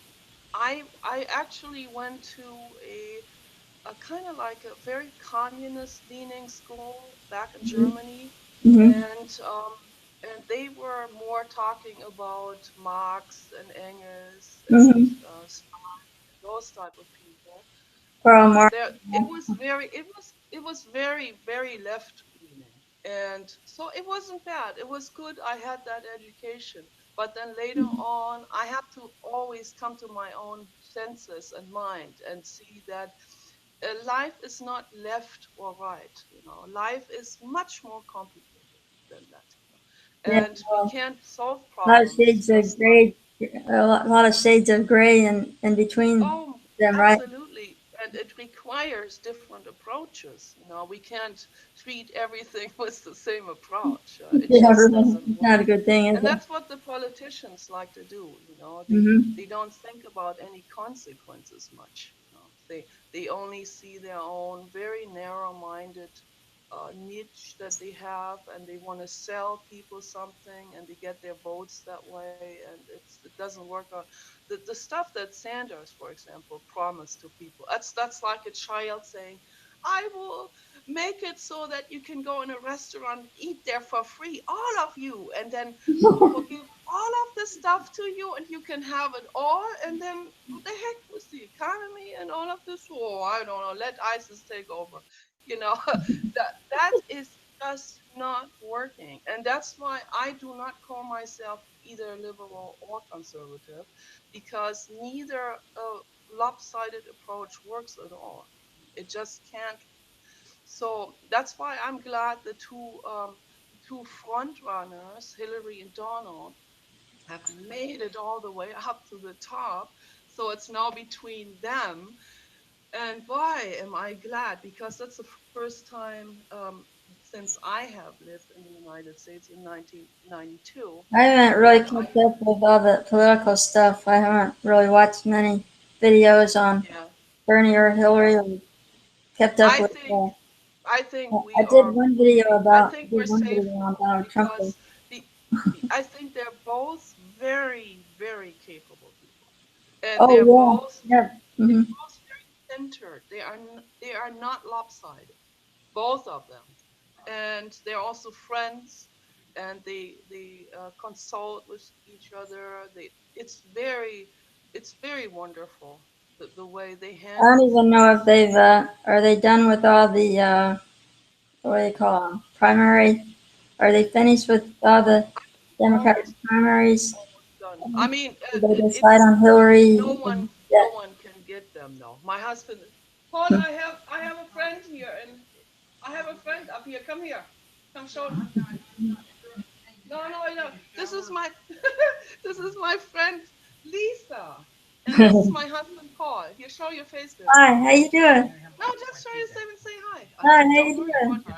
S2: I actually went to a kind of like a very communist leaning school back in Germany,
S1: Hmm.
S2: and and they were more talking about Marx and Engels and
S1: Mm-hmm.
S2: those type of people.
S1: Karl Marx.
S2: There, it was very left leaning, and so it wasn't bad. It was good. I had that education, but then later on, I had to always come to my own senses and mind and see that life is not left or right. Life is much more complicated than that.
S1: Yeah,
S2: And we can't solve
S1: a lot of
S2: problems
S1: shades of
S2: just like,
S1: gray, a lot of shades of gray in between
S2: oh,
S1: them, right?
S2: absolutely. And it requires different approaches. We can't treat everything with the same approach. It
S1: Yeah,
S2: just
S1: really,
S2: doesn't
S1: it's
S2: work.
S1: not a good thing, is
S2: And
S1: it?
S2: that's what the politicians like to do. They
S1: Mm-hmm.
S2: they don't think about any consequences much. They only see their own very narrow-minded niche that they have, and they want to sell people something, and they get their votes that way, and it doesn't work out. The stuff that Sanders, for example, promised to people, that's like a child saying, I will make it so that you can go in a restaurant, eat there for free, all of you, and then we will give all of the stuff to you and you can have it all, and then what the heck with the economy and all of this? Oh, I don't know, let ISIS take over. That is just not working, and that's why I do not call myself either liberal or conservative, because neither lopsided approach works at all. It just can't. So that's why I'm glad the two front runners, Hillary and Donald, have made it all the way up to the top. So it's now between them. And boy, am I glad, because that's the first time since I have lived in the United States in 1992
S1: I haven't really
S2: that
S1: kept up with all the political stuff. I haven't really watched many videos on
S2: yeah,
S1: Bernie or
S2: yeah.
S1: Hillary or kept up
S2: I
S1: with.
S2: think I think
S1: I
S2: we are really. I think
S1: did
S2: we're
S1: one
S2: safe
S1: video on
S2: now
S1: Donald Trump.
S2: because the, I think they're both very capable people, and
S1: Oh
S2: they're
S1: yeah,
S2: both
S1: yeah. Mm-hmm.
S2: very centered. They are not lopsided, both of them, and they're also friends, and they consult with each other. It's very wonderful the way they
S1: I don't
S2: handle
S1: even
S2: things.
S1: know if they've are they done with all the what do you call them, primary? Are they finished with all the Democratic
S2: Almost
S1: primaries?
S2: almost done. I mean,
S1: Did they decide
S2: it's
S1: on Hillary?
S2: no one
S1: Yeah.
S2: no one can get them though. My husband, Paul, I have a friend here, and I have a friend up here. Come here, come show. No, no, no. This is my this is my friend Lisa, and this is my husband Paul. Here, show your face there.
S1: Hi, how you doing?
S2: No, just show yourself and say hi.
S1: Hi, how
S2: Don't
S1: you
S2: worry about
S1: doing?
S2: it.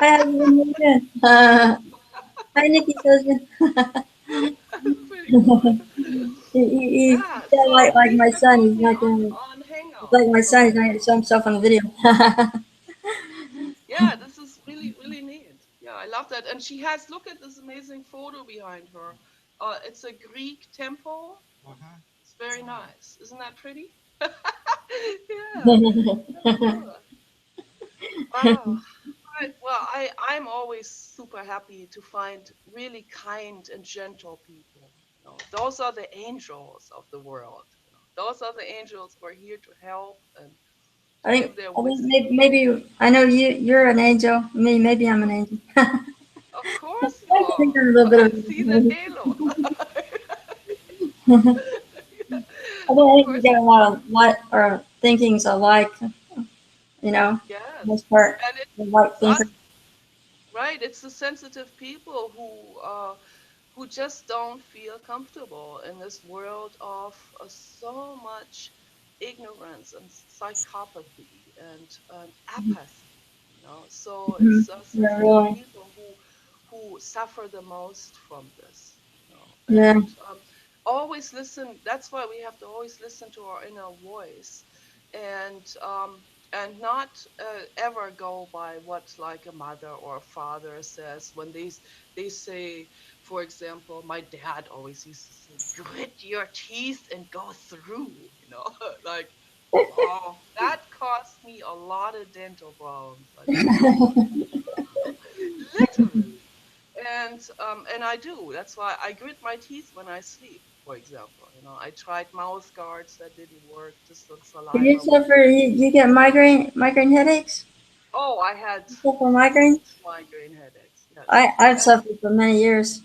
S1: Hi, how you doing? Hi, Nikki's husband.
S2: Pretty cool.
S1: He's
S2: Yeah,
S1: kinda
S2: so
S1: like my
S2: Lisa
S1: son.
S2: called
S1: He's
S2: me
S1: not
S2: on
S1: gonna.
S2: on
S1: He's
S2: Hangout.
S1: like my son. He's
S2: So
S1: not gonna show himself on the video.
S2: yeah, this is really neat. Yeah, I love that. And she has, look at this amazing photo behind her. It's a Greek temple. It's very nice. Isn't that pretty? Yeah, that's cool. Oh, right. Well, I'm always super happy to find really kind and gentle people. Those are the angels of the world. Those are the angels who are here to help and to give their
S1: I think
S2: wisdom.
S1: maybe I know you're an angel. Maybe I'm an angel.
S2: Of
S1: I
S2: course you
S1: think
S2: are.
S1: I'm a little bit
S2: I
S1: of
S2: see that
S1: an
S2: halo.
S1: angel.
S2: Of
S1: I think we
S2: course
S1: got a
S2: you
S1: lot
S2: are.
S1: of our thinkings alike. For the
S2: Yes.
S1: most part,
S2: And
S1: the right
S2: it's
S1: thinker.
S2: us, right? It's the sensitive people who just don't feel comfortable in this world of so much ignorance and psychopathy and apathy. So
S1: Mhm.
S2: it's
S1: Yeah,
S2: sensitive
S1: really.
S2: people who suffer the most from this.
S1: Yeah.
S2: And always listen. That's why we have to always listen to our inner voice, and not ever go by what like a mother or a father says when they say, for example, my dad always used to say, grit your teeth and go through, like, oh, that cost me a lot of dental problems. I tell you what, literally. And I do. That's why I grit my teeth when I sleep. For example, I tried mouth guards that didn't work. Just the
S1: Do you
S2: saliva would
S1: suffer?
S2: make.
S1: You get migraine headaches?
S2: Oh, I had
S1: You suffer migraine?
S2: huge migraine headaches. Yes,
S1: I've
S2: and
S1: suffered for many years.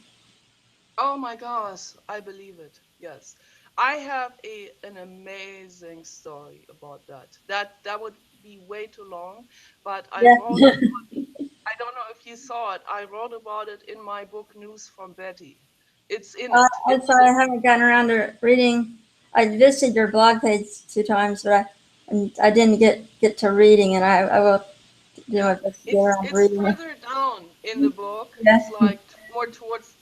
S2: oh my gosh, I believe it. Yes. I have an amazing story about that. That would be way too long, but
S1: Yeah.
S2: I don't know if you saw it. I wrote about it in my book News from Betty. It's in it.
S1: I'm
S2: It's
S1: sorry, I haven't gotten around to reading. I visited your blog page 2 times, but I didn't get to reading, and I will do
S2: yeah.
S1: my best to get
S2: It's
S1: around to
S2: it's
S1: reading it.
S2: further down in the book.
S1: Yeah.
S2: It's like more towards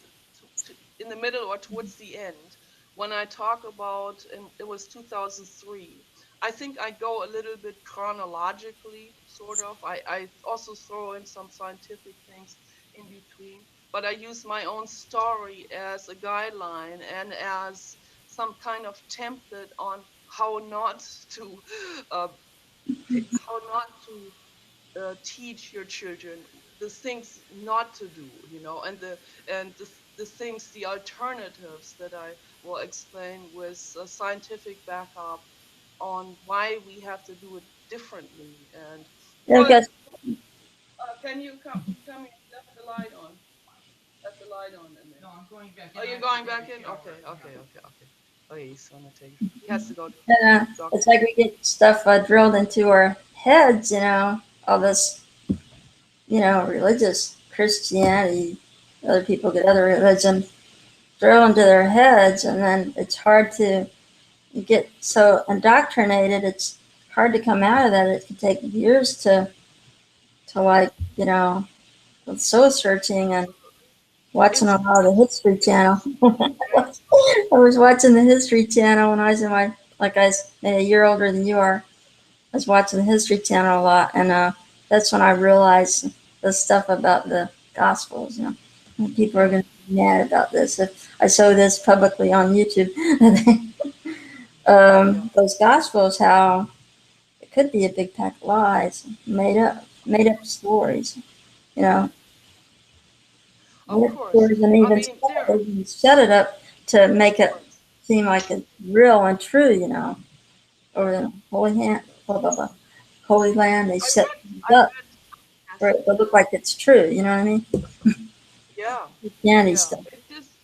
S2: in the middle or towards the end when I talk about, and it was 2003. I think I go a little bit chronologically, sort of. I also throw in some scientific things in between, but I use my own story as a guideline and as some kind of template on how not to uh, how not to teach your children the things not to do, and the things, the alternatives that I will explain with scientific backup on why we have to do it differently. And
S1: Yeah,
S2: but
S1: because
S2: can you come? Come here. Left the light on. Left the light on in there. No, I'm going back in. Oh, you're going back in? Okay, okay, okay, okay. Okay, he's gonna take. He has to go to the doctor.
S1: it's like we get stuff drilled into our heads, all this, religious Christianity. Other people get other religions drilled into their heads, and then it's hard to get so indoctrinated. It's hard to come out of that. It can take years to like, with soul searching and watching a
S2: It's
S1: lot of the History Channel.
S2: right.
S1: I was watching the History Channel when I was like I was maybe a year older than you are. I was watching the History Channel a lot, and that's when I realized the stuff about the Gospels. And people are
S2: Yeah,
S1: going to be mad about this if I show this publicly on YouTube.
S2: yeah.
S1: Those Gospels, how it could be a big pack of lies, made up stories. You know,
S2: Of
S1: made up
S2: course.
S1: stories, and
S2: I
S1: even
S2: mean, there.
S1: they even set it up to make
S2: Of
S1: it
S2: course.
S1: seem like it's real and true. Or
S2: Yeah.
S1: the Holy Hand, blah blah blah, Holy Land. They
S2: I
S1: set
S2: read.
S1: things
S2: I
S1: up
S2: read.
S1: for
S2: Yes.
S1: it to look like it's true. You know what I mean?
S2: Yeah.
S1: Christianity
S2: Yeah.
S1: stuff.
S2: It is.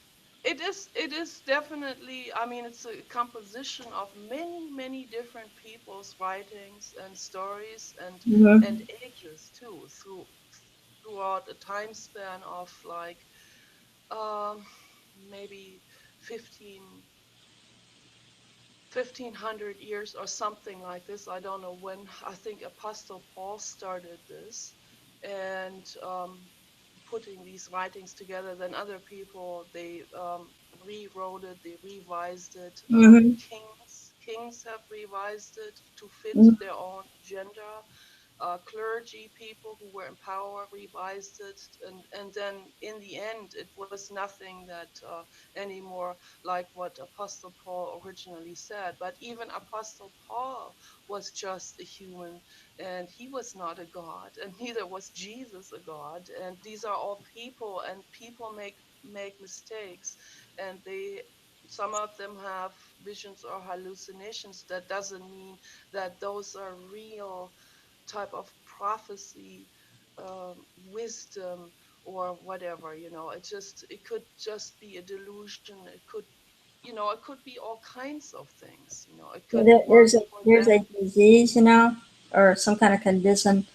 S2: It is. It is definitely. I mean, it's a composition of many, many different people's writings and stories and
S1: Mm-hmm.
S2: ages too. Throughout a time span of like um maybe 15 1500 years or something like this. I don't know when. I think Apostle Paul started this, and putting these writings together. Then other people, they rewrote it, they revised it.
S1: Mm-hmm.
S2: Kings have revised it to fit
S1: Mm-hmm.
S2: their own agenda. Clergy people who were in power revised it, and then in the end it was nothing that anymore like what Apostle Paul originally said. But even Apostle Paul was just a human, and he was not a god, and neither was Jesus a god. And these are all people, and people make mistakes, and they some of them have visions or hallucinations. That doesn't mean that those are real type of prophecy, wisdom, or whatever. It could just be a delusion. It could be all kinds of things. It could work for
S1: There's
S2: them.
S1: a disease, or some kind of condition.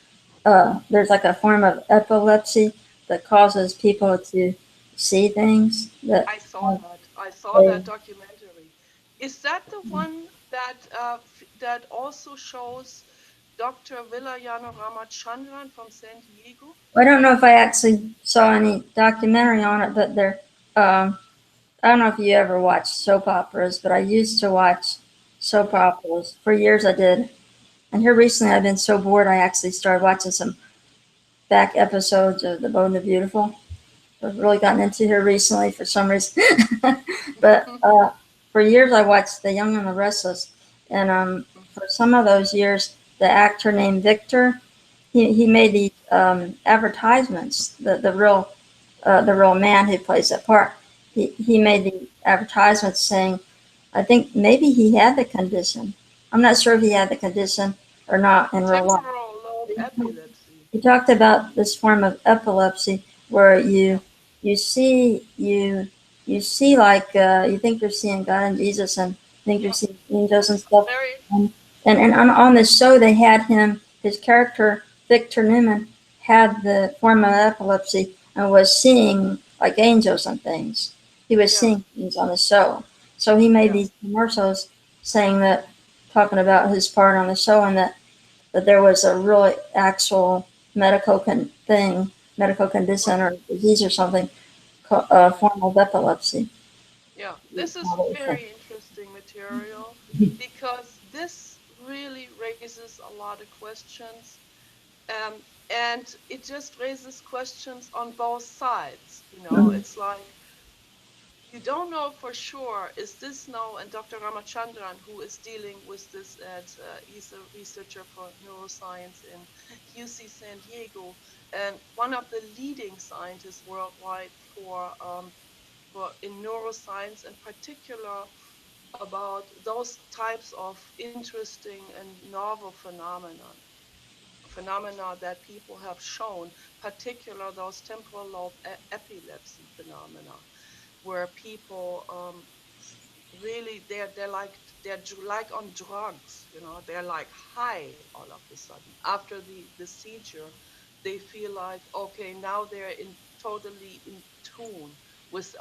S1: There's like a form of epilepsy that causes people to see things that
S2: I saw that
S1: they.
S2: documentary. Is that the one that also shows Dr. Vilayana Ramachandran from San Diego?
S1: I don't know if I actually saw any documentary on it, but I don't know if you ever watched soap operas, but I used to watch soap
S2: Yeah.
S1: operas. For years I did. And here recently I've been so bored I actually started watching some back episodes of The Bold and the Beautiful. I've really gotten into here recently for some reason. But for years I watched The Young and the Restless. And for some of those years, the actor named Victor, he made these advertisements, the real the real man who plays that part. He made the advertisement saying, I think maybe he had the condition. I'm not sure if he had the condition or not in real life.
S2: Temporal lobe epilepsy.
S1: He talked about this form of epilepsy where
S2: Yeah.
S1: you see you see like you think you're seeing God and Jesus and think you're
S2: Yeah.
S1: seeing angels and
S2: It's
S1: stuff.
S2: very.
S1: And on the show they had him, his character Victor Newman had the form of epilepsy and was seeing like angels and things. He was
S2: Yeah.
S1: seeing things on the show. So he made
S2: Yeah.
S1: these commercials saying that, talking about his part on the show, and that there was a really actual medical condition
S2: Right.
S1: or disease or something,
S2: Right.
S1: form of epilepsy.
S2: Yeah. This is very interesting material because this really raises a lot of questions. Um, and it just raises questions on both sides.
S1: Mhm.
S2: It's like you don't know for sure, is this now, and Dr. Ramachandran, who is dealing with this he's a researcher for neuroscience in UC San Diego, and one of the leading scientists worldwide for in neuroscience, in particular about those types of interesting and novel phenomena that people have shown, particular those temporal lobe epilepsy phenomena, where people really they're like on drugs, they're like high all of a sudden after the seizure. They feel like, okay, now they're in totally in tune with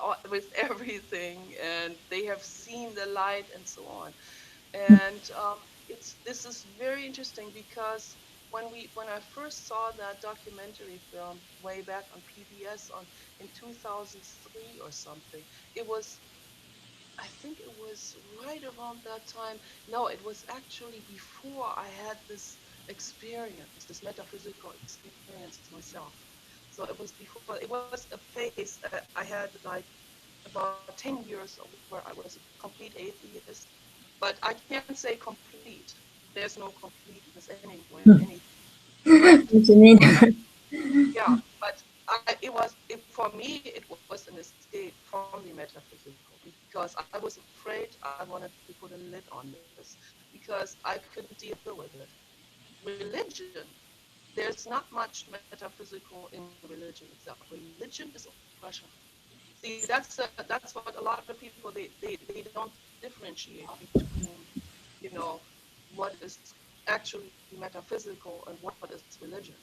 S2: everything, and they have seen the light and so on. And it's this is very interesting because when I first saw that documentary film way back on PBS on in 2003 or something, it was I think it was right around that time. No, it was actually before I had this experience, this metaphysical experience myself. So it was before, it was a phase I had like about 10 years where I was a complete atheist. But I can't say complete. There's no completeness anywhere in anything. But
S1: What you mean?
S2: yeah, but for me, it was an escape from the metaphysical because I was afraid. I wanted to put a lid on this because I couldn't deal with it. Religion, there's not much metaphysical in religion itself. Religion is oppression. See, that's what a lot of people they don't differentiate between, you know, what is actually metaphysical and what is religion.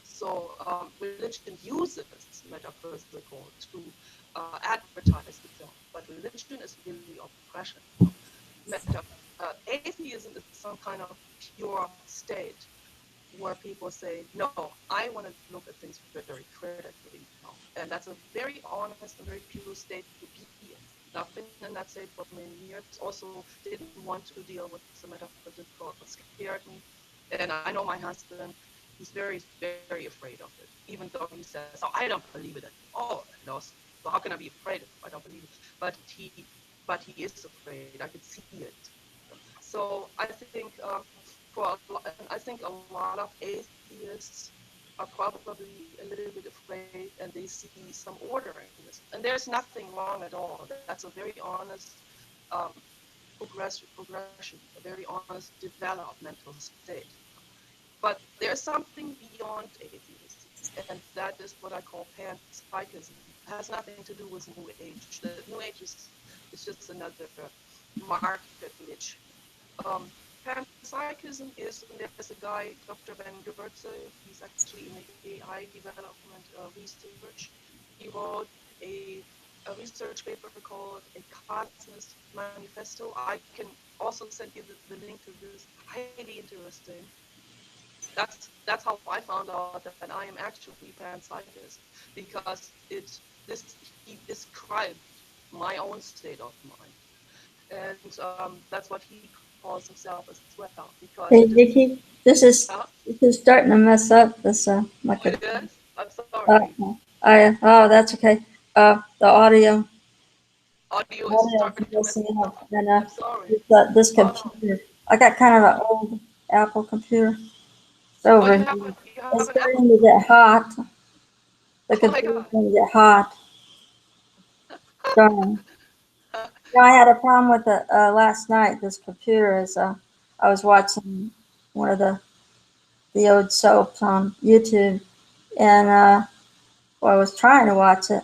S2: So religion uses metaphysical to advertise itself, but religion is really oppression. Meta Atheism is some kind of pure state where people say, no, I want to look at things very critically, and that's a very honest and very pure state to be in. Now, I've been in that state for many years. Also, didn't want to deal with the metaphysical. It scared me, and I know my husband. He's very afraid of it, even though he says, "Oh, I don't believe it at all." So how can I be afraid if I don't believe it? But he is afraid. I could see it. So I think I think a lot of atheists are probably a little bit afraid, and they see some order in this. And there's nothing wrong at all. That's a very honest um, progression, a very honest developmental state. But there's something beyond atheism, and that is what I call panpsychism. It has nothing to do with New Age. The New Age is just another market niche. Panpsychism is, and there's a guy, Dr. Ben Goertze, he's actually in the AI development research. He wrote a, a research paper called A Cosmist Manifesto. I can also send you the link to this. Highly interesting. That's how I found out that I am actually panpsychist because he described my own state of mind, and that's what he calls himself as well because it is.
S1: Hey, Vicky,
S2: Huh?
S1: this is starting to mess up. This
S2: Oh,
S1: like
S2: it
S1: a
S2: is. I'm sorry.
S1: uh, that's okay. The
S2: Audio is
S1: audio
S2: starting
S1: is
S2: to mess
S1: messing
S2: up.
S1: up, and
S2: I'm sorry.
S1: this
S2: Oh,
S1: computer. I got kind of an old Apple computer. It's
S2: oh,
S1: over
S2: you
S1: here.
S2: have you have an
S1: It's
S2: Apple
S1: starting to
S2: computer.
S1: get hot. The
S2: Oh my
S1: computer's
S2: God.
S1: gonna get hot. Darn. Yeah, I had a problem with it last night. This computer is. I was watching one of the old soaps on YouTube, and well, I was trying to watch it,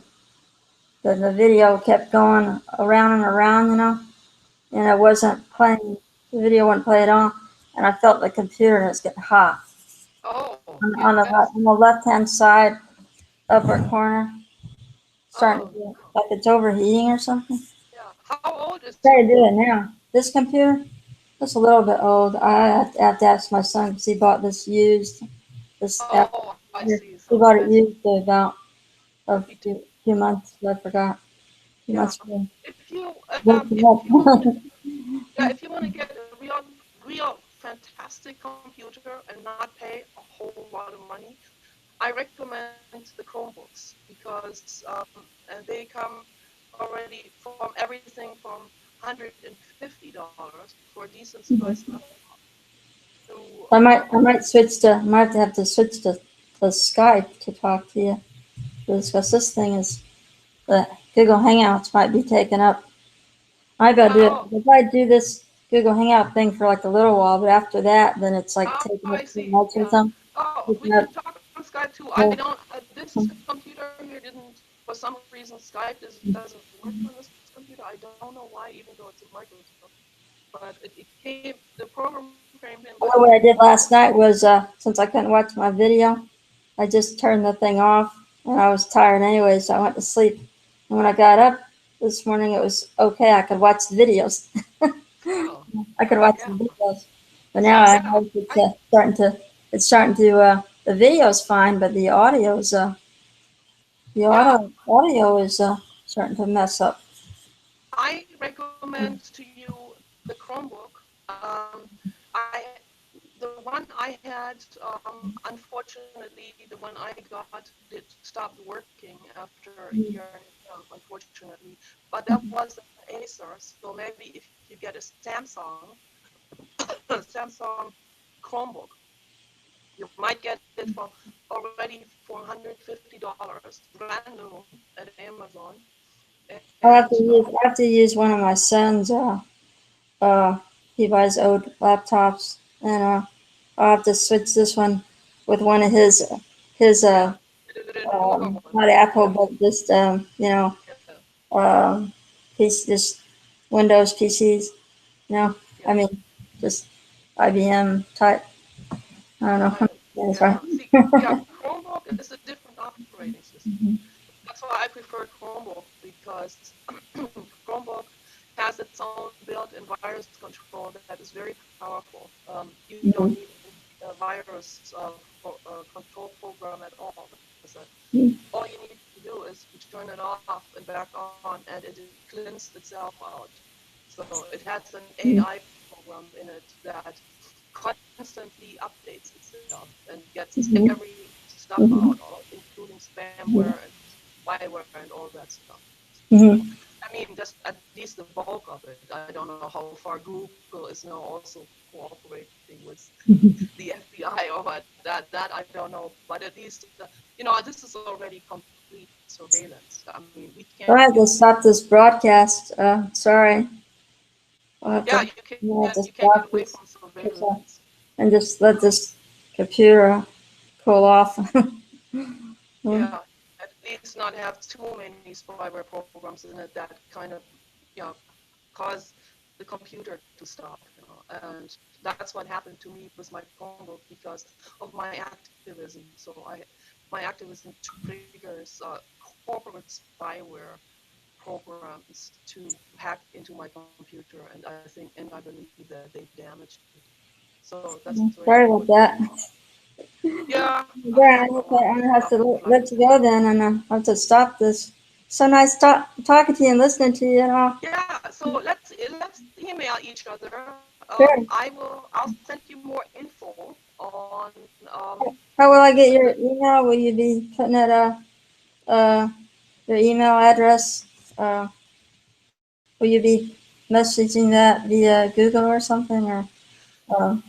S1: but the video kept going around and around, and it wasn't playing. The video wouldn't play it on, and I felt the computer was getting hot
S2: Oh,
S1: on
S2: yes.
S1: on the left hand side upper corner, starting
S2: Oh,
S1: to get like it's overheating or something.
S2: yeah. How old is
S1: Try
S2: your
S1: to do it
S2: computer?
S1: now. This computer, it's a little bit old. I have to ask my son because he bought this used. This
S2: Oh, I see.
S1: he
S2: So
S1: bought it
S2: that's
S1: used about a
S2: you do.
S1: few months. I forgot. A few
S2: Yeah.
S1: months ago.
S2: If you
S1: Looking
S2: if
S1: up.
S2: you want yeah, if you want to get a real fantastic computer and not pay a whole lot of money, I recommend the Chromebooks because and they come already from everything from $150 for a decent sized laptop to
S1: I might might have to switch to Skype to talk to you because this thing is the Google Hangouts might be taken up. I gotta do it.
S2: oh
S1: If I do this Google Hangout thing for like a little while, but after that, then it's like
S2: oh
S1: taking
S2: I
S1: up too
S2: see,
S1: much or
S2: yeah.
S1: something.
S2: Oh, we
S1: Taking
S2: can
S1: up,
S2: talk on Skype too. I
S1: uh,
S2: don't. This computer here didn't, for some reason, Skype doesn't work on this computer. I don't know why, even though it's a Microsoft. But it came. The program came in with
S1: what I did
S2: Chromebook.
S1: last night was since I couldn't watch my video, I just turned the thing off, and I was tired anyway, so I went to sleep. And when I got up this morning, it was okay. I could watch the videos.
S2: Oh,
S1: I could watch
S2: yeah.
S1: the videos, but
S2: So
S1: now I
S2: yeah,
S1: know it's starting to the video's fine, but the
S2: yeah.
S1: audio is starting to mess up.
S2: I recommend to you the Chromebook. I the one I had, unfortunately, the one I got did stop working after a year and a half, unfortunately. But that was an Acer, so maybe if you get a Samsung, a Samsung Chromebook, you might get it for already for $150 brand new at Amazon. And
S1: I have to use one of my son's. Uh, he buys old laptops, and I'll have to switch this one with one of his
S2: yeah, the newer one.
S1: not Apple,
S2: Yeah,
S1: but just
S2: yeah,
S1: um, piece just Windows PCs.
S2: yeah.
S1: I mean just IBM type. I don't know.
S2: I
S1: That's right.
S2: yeah. See, yeah, Chromebook is a different operating system. That's why I prefer Chromebook because Chromebook has its own built-in virus control that is very powerful. You don't need a virus control program at all because all you need to do is to turn it off and back on, and it cleans itself out. So it has an AI program in it that constantly updates itself and gets every stuff out, all, including spamware and spyware and all that stuff. I mean, just at least the bulk of it. I don't know how far Google is now also cooperating with the FBI or what. That I don't know. But at least this is already complete surveillance. I mean, we can't
S1: I
S2: get.
S1: have to stop this broadcast. Sorry.
S2: Yeah,
S1: I'll have
S2: you
S1: to
S2: can't get
S1: stop
S2: away from
S1: this
S2: surveillance.
S1: and just let this computer cool off.
S2: Yeah, at least not have too many spyware programs in it that kind of, you know, cause the computer to stop. And that's what happened to me with my Chromebook because of my activism. So my activism triggers corporate spyware programs to hack into my computer, and I believe that they've damaged it. So that's very
S1: Sorry
S2: important.
S1: about that.
S2: Yeah, I
S1: Yeah,
S2: have a lot of
S1: I'm gonna have
S2: stuff
S1: to
S2: like
S1: let you go then, and I have to stop this. So nice talking to you and listening to you and all.
S2: yeah. So let's email each other.
S1: Sure.
S2: I'll send you more info on
S1: How will I get
S2: the
S1: your email? Will you be putting it uh your email address? Will you be messaging that via Google or something? Or
S2: um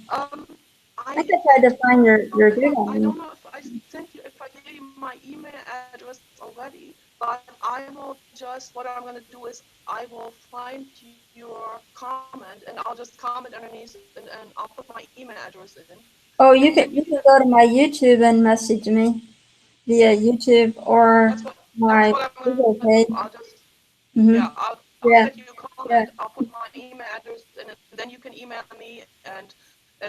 S1: I
S2: I
S1: could try to
S2: don't
S1: find
S2: know if I
S1: your
S2: don't
S1: Google.
S2: know if I sent you if I gave you my my email address already, but I will just, what I'm going to do is I will find your comment and I'll just comment underneath and I'll put my email address in.
S1: Oh,
S2: And then
S1: you can go to my YouTube and message me via YouTube or
S2: that's what
S1: my
S2: I'm going to
S1: Google
S2: do.
S1: page.
S2: I'll just,
S1: Mm-hmm.
S2: yeah, I'll
S1: Yeah,
S2: send you a
S1: yeah,
S2: comment. I'll put my email address in it, and then you can email me and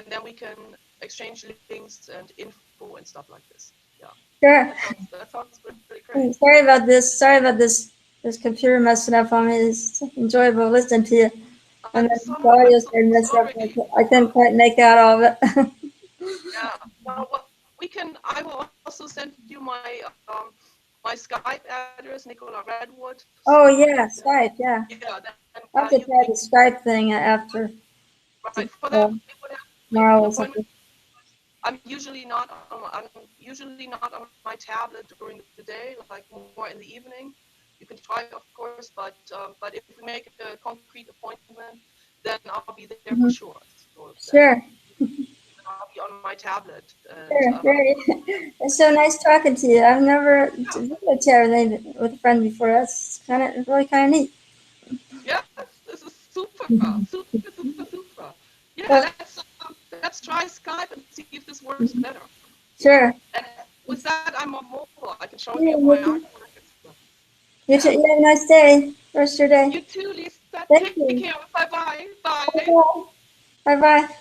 S2: then we can exchange links and info and stuff like this. Yeah.
S1: sure.
S2: That sounds pretty great.
S1: Sorry about this. Sorry about this computer messing up on me. It's enjoyable listening to you. And then the
S2: I'm
S1: audio
S2: so
S1: started messing up.
S2: sorry.
S1: I couldn't quite make out all of it.
S2: Yeah. Well, we can. I will also send you my Skype address, Nicola Redwood.
S1: Oh
S2: So
S1: yeah,
S2: then,
S1: Skype. Yeah,
S2: yeah, then
S1: I'll have to try
S2: we
S1: the Skype thing after
S2: right for that we would have to make
S1: tomorrow
S2: an
S1: or
S2: appointment.
S1: something.
S2: I'm usually not on my tablet during the day, like more in the evening. You can try, of course, but if we make a concrete appointment, then I'll be there for
S1: Mm-hmm.
S2: sure. So then
S1: Sure,
S2: I'll be on my tablet, and
S1: sure, great. It's so nice talking to you. I've never
S2: yeah,
S1: video chatted with a friend before. That's really kind of neat.
S2: yes, this is super, super, super, super. Yeah,
S1: Well,
S2: let's try Skype and see if this works better. Yeah,
S1: sure.
S2: and with that, I'm on mobile. I can show you
S1: Yeah,
S2: my
S1: you too.
S2: artwork and stuff.
S1: You
S2: Yeah.
S1: too. You have a nice day. Rest of your
S2: You
S1: day.
S2: too, Lisa.
S1: Thank
S2: Take
S1: you.
S2: care. Bye bye. Bye.
S1: Bye bye. Bye bye.